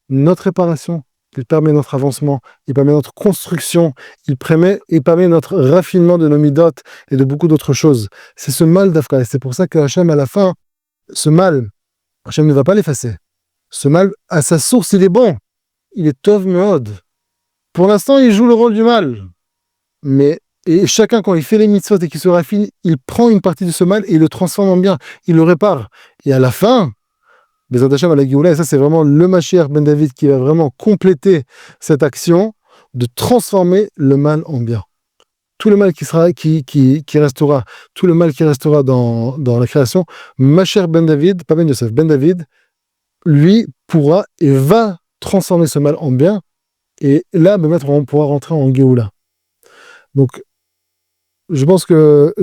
notre réparation. Il permet notre avancement, il permet notre construction, il permet notre raffinement de nos midot et de beaucoup d'autres choses. C'est ce mal d'Afka. Et c'est pour ça que Hachem, à la fin, ce mal, Hachem ne va pas l'effacer. Ce mal, à sa source, il est bon. Il est Tov Meod. Pour l'instant, il joue le rôle du mal. Et chacun, quand il fait les mitzvot et qu'il se raffine, il prend une partie de ce mal et il le transforme en bien. Il le répare. Et à la fin, Bezrat Hashem à la Géoula, et ça c'est vraiment le Mashiach Ben David qui va vraiment compléter cette action de transformer le mal en bien. Tout le mal qui restera, tout le mal qui restera dans la création, Mashiach Ben David, pas Ben Yosef, Ben David, lui pourra et va transformer ce mal en bien. Et là, on pourra rentrer en Géoula. Donc, je pense que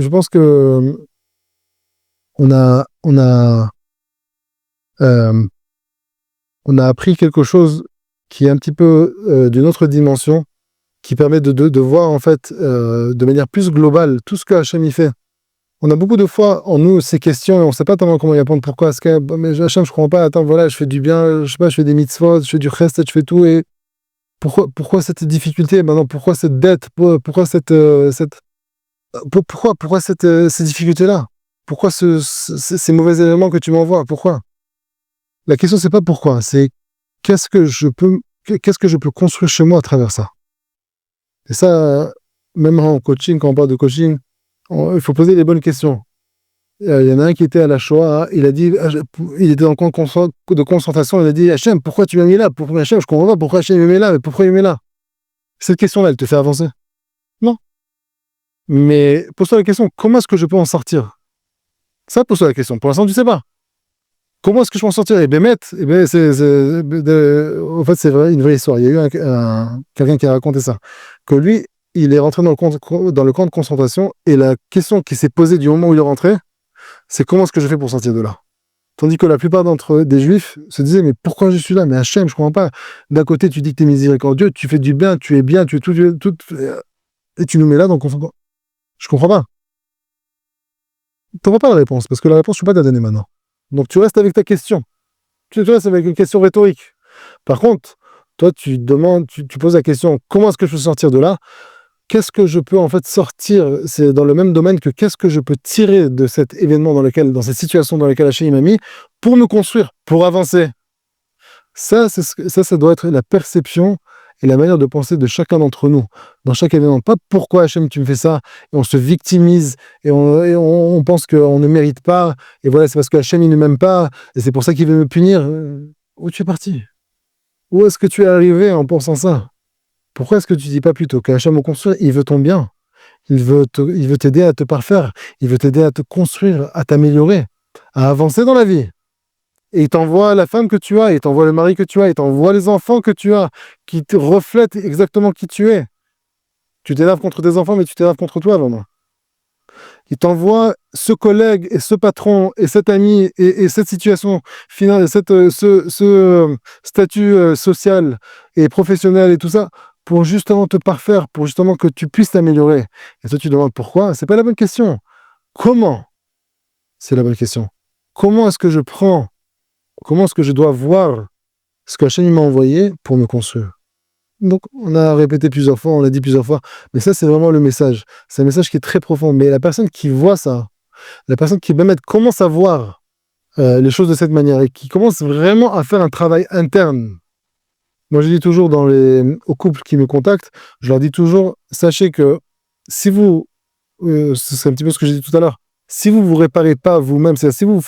on a appris quelque chose qui est un petit peu d'une autre dimension, qui permet de voir en fait de manière plus globale tout ce que Hachem y fait. On a beaucoup de fois en nous ces questions et on ne sait pas tellement comment y répondre. Pourquoi est-ce que mais Hachem, je comprends pas. Attends, voilà, je fais du bien, je sais pas, je fais des mitzvot, je fais du chesed, je fais tout. Et pourquoi cette difficulté maintenant? Pourquoi cette dette? Pourquoi cette ces difficultés-là? Pourquoi ces mauvais éléments que tu m'envoies? Pourquoi? La question, c'est pas pourquoi, c'est qu'est-ce que je peux construire chez moi à travers ça? Et ça, même en coaching, quand on parle de coaching, il faut poser les bonnes questions. Il y en a un qui était à la Shoah, il a dit, il était dans le camp de concentration, il a dit, Hachem, pourquoi tu m'as mis là? Pourquoi Hachem, je comprends pas pourquoi Hachem me met là, mais pourquoi il me met là? Cette question-là, elle te fait avancer? Non. Mais pose-toi la question, comment est-ce que je peux en sortir? Ça, pose-toi la question. Pour l'instant, tu sais pas. Comment est-ce que je peux en sortir? En fait, c'est vrai, une vraie histoire. Il y a eu quelqu'un qui a raconté ça. Que lui, il est rentré dans le camp de concentration et la question qui s'est posée du moment où il est rentré, c'est comment est-ce que je fais pour sortir de là? Tandis que la plupart des juifs se disaient, mais pourquoi je suis là? Mais Hachem, je comprends pas. D'un côté, tu dis que tu es miséricordieux, tu fais du bien, tu es tout, et tu nous mets là, donc je comprends pas. Tu n'auras pas la réponse, parce que la réponse, je ne peux pas te la donner maintenant. Donc tu restes avec ta question. Tu restes avec une question rhétorique. Par contre, toi, tu poses la question, comment est-ce que je peux sortir de là? Qu'est-ce que je peux en fait sortir? C'est dans le même domaine que qu'est-ce que je peux tirer de cet événement dans cette situation dans laquelle Hachem m'a mis pour me construire, pour avancer. Ça doit être la perception et la manière de penser de chacun d'entre nous, dans chaque événement. Pas pourquoi Hachem tu me fais ça, et on se victimise, et on pense qu'on ne mérite pas, et voilà, c'est parce que Hachem il ne m'aime pas, et c'est pour ça qu'il veut me punir. Où tu es parti? Où est-ce que tu es arrivé en pensant ça? Pourquoi est-ce que tu dis pas plutôt qu'Hachem au construire, il veut ton bien, il veut t'aider à te parfaire, il veut t'aider à te construire, à t'améliorer, à avancer dans la vie. Et il t'envoie la femme que tu as, il t'envoie le mari que tu as, il t'envoie les enfants que tu as, qui te reflètent exactement qui tu es. Tu t'énerves contre tes enfants, mais tu t'énerves contre toi, vraiment. Il t'envoie ce collègue et ce patron et cet ami et cette situation finale, ce statut social et professionnel et tout ça pour justement te parfaire, pour justement que tu puisses t'améliorer. Et toi, tu demandes pourquoi? C'est pas la bonne question. Comment? C'est la bonne question. Comment est-ce que je dois voir ce que Hachem m'a envoyé pour me construire? Donc, on a répété plusieurs fois, on l'a dit plusieurs fois, mais ça, c'est vraiment le message. C'est un message qui est très profond. Mais la personne qui voit ça, la personne qui même commence à voir les choses de cette manière et qui commence vraiment à faire un travail interne. Moi, je dis toujours aux couples qui me contactent, je leur dis toujours, sachez que si vous, c'est un petit peu ce que j'ai dit tout à l'heure, si vous vous réparez pas vous-même, c'est-à-dire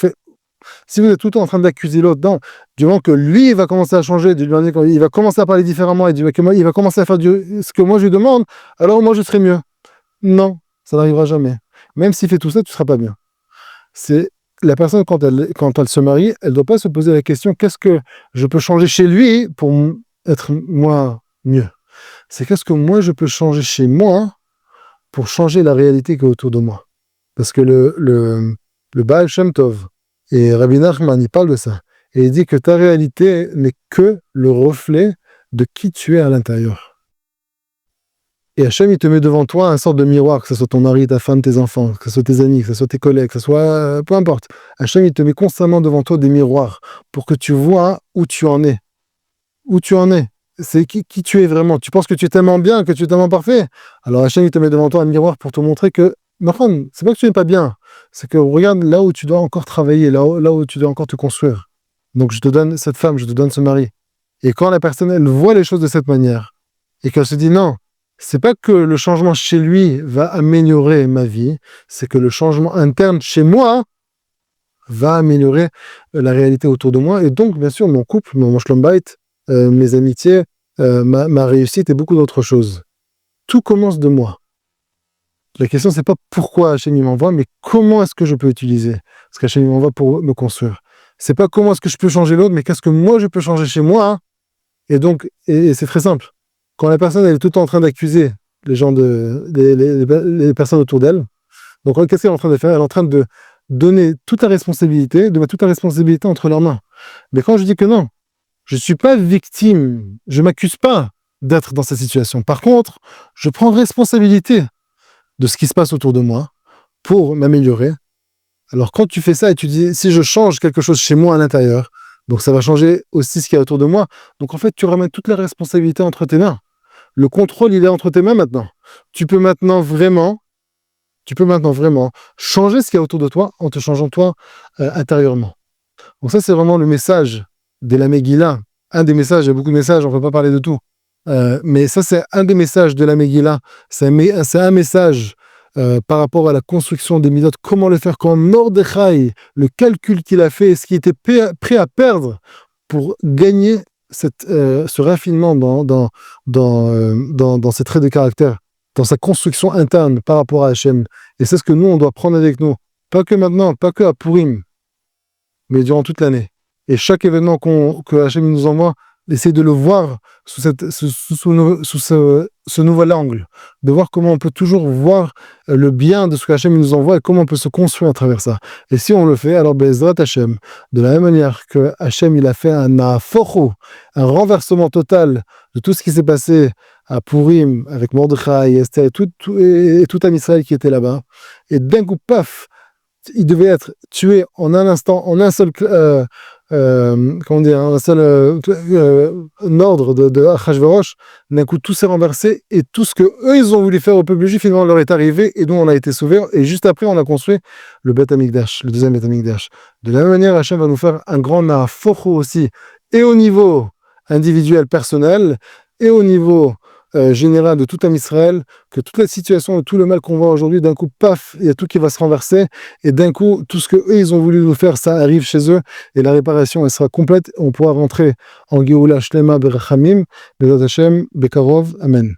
si vous êtes tout le temps en train d'accuser l'autre, du moment que lui, il va commencer à changer, il va commencer à parler différemment, il va commencer à faire ce que moi je lui demande, alors moi je serai mieux. Non, ça n'arrivera jamais. Même s'il fait tout ça, tu ne seras pas bien. C'est la personne, quand elle se marie, elle ne doit pas se poser la question, qu'est-ce que je peux changer chez lui pour être moi mieux? C'est qu'est-ce que moi je peux changer chez moi pour changer la réalité qui est autour de moi. Parce que le Baal Shem Tov et Rabbi Nachman, il parle de ça. Et il dit que ta réalité n'est que le reflet de qui tu es à l'intérieur. Et Hachem, il te met devant toi un sorte de miroir, que ce soit ton mari, ta femme, tes enfants, que ce soit tes amis, que ce soit tes collègues, que ce soit... peu importe. Hachem, il te met constamment devant toi des miroirs pour que tu vois où tu en es. Où tu en es. C'est qui tu es vraiment. Tu penses que tu es tellement bien, que tu es tellement parfait. Alors Hachem, il te met devant toi un miroir pour te montrer que, c'est pas que tu n'es pas bien. C'est que regarde là où tu dois encore travailler, là où tu dois encore te construire. Donc je te donne cette femme, je te donne ce mari. Et quand la personne, elle voit les choses de cette manière, et qu'elle se dit non, c'est pas que le changement chez lui va améliorer ma vie, c'est que le changement interne chez moi va améliorer la réalité autour de moi. Et donc, bien sûr, mon couple, mon shalom bayit, mes amitiés, ma réussite et beaucoup d'autres choses. Tout commence de moi. La question, c'est pas pourquoi Hachem m'envoie, mais comment est-ce que je peux utiliser ce qu'Hachem m'envoie pour me construire. C'est pas comment est-ce que je peux changer l'autre, mais qu'est-ce que moi je peux changer chez moi. Et donc, et c'est très simple. Quand la personne elle est tout le temps en train d'accuser les gens les personnes autour d'elle, donc qu'est-ce qu'elle est en train de faire? Elle est en train de donner toute la responsabilité, de mettre toute la responsabilité entre leurs mains. Mais quand je dis que non, je ne suis pas victime, je ne m'accuse pas d'être dans cette situation. Par contre, je prends responsabilité de ce qui se passe autour de moi pour m'améliorer. Alors quand tu fais ça et tu dis, si je change quelque chose chez moi à l'intérieur, donc ça va changer aussi ce qu'il y a autour de moi. Donc en fait, tu ramènes toute la responsabilité entre tes mains. Le contrôle, il est entre tes mains maintenant. Tu peux maintenant vraiment changer ce qu'il y a autour de toi en te changeant toi intérieurement. Donc ça, c'est vraiment le message de la Megillah. Un des messages, il y a beaucoup de messages, on ne peut pas parler de tout. Mais ça, c'est un des messages de la Megillah. C'est un message par rapport à la construction des Midot. Comment le faire quand Mordechai, le calcul qu'il a fait, ce qu'il était prêt à perdre pour gagner ce raffinement dans ses traits de caractère, dans sa construction interne par rapport à Hachem. Et c'est ce que nous, on doit prendre avec nous. Pas que maintenant, pas que à Purim, mais durant toute l'année. Et chaque événement que Hachem nous envoie, d'essayer de le voir sous ce nouvel angle, de voir comment on peut toujours voir le bien de ce que Hachem nous envoie et comment on peut se construire à travers ça. Et si on le fait, alors Bezrat Hachem, de la même manière que Hachem il a fait un renversement total de tout ce qui s'est passé à Purim avec Mordechai, Esther et tout un Israël qui était là-bas, et d'un coup, paf, il devait être tué en un instant, en un seul un seul ordre de Achashverosh. D'un coup tout s'est renversé et tout ce que eux ils ont voulu faire au peuple juif finalement leur est arrivé et donc on a été sauvés et juste après on a construit le Beth Amikdash, le deuxième Beth Amikdash. De la même manière Hachem va nous faire un grand nahafocho aussi, et au niveau individuel personnel et au niveau général de tout un Israël, que toute la situation, tout le mal qu'on voit aujourd'hui, d'un coup, paf, il y a tout qui va se renverser, et d'un coup, tout ce que eux ils ont voulu nous faire, ça arrive chez eux, et la réparation, elle sera complète, on pourra rentrer en Geoula Shlema Berachamim, Bezat Hashem, Bekarov, Amen.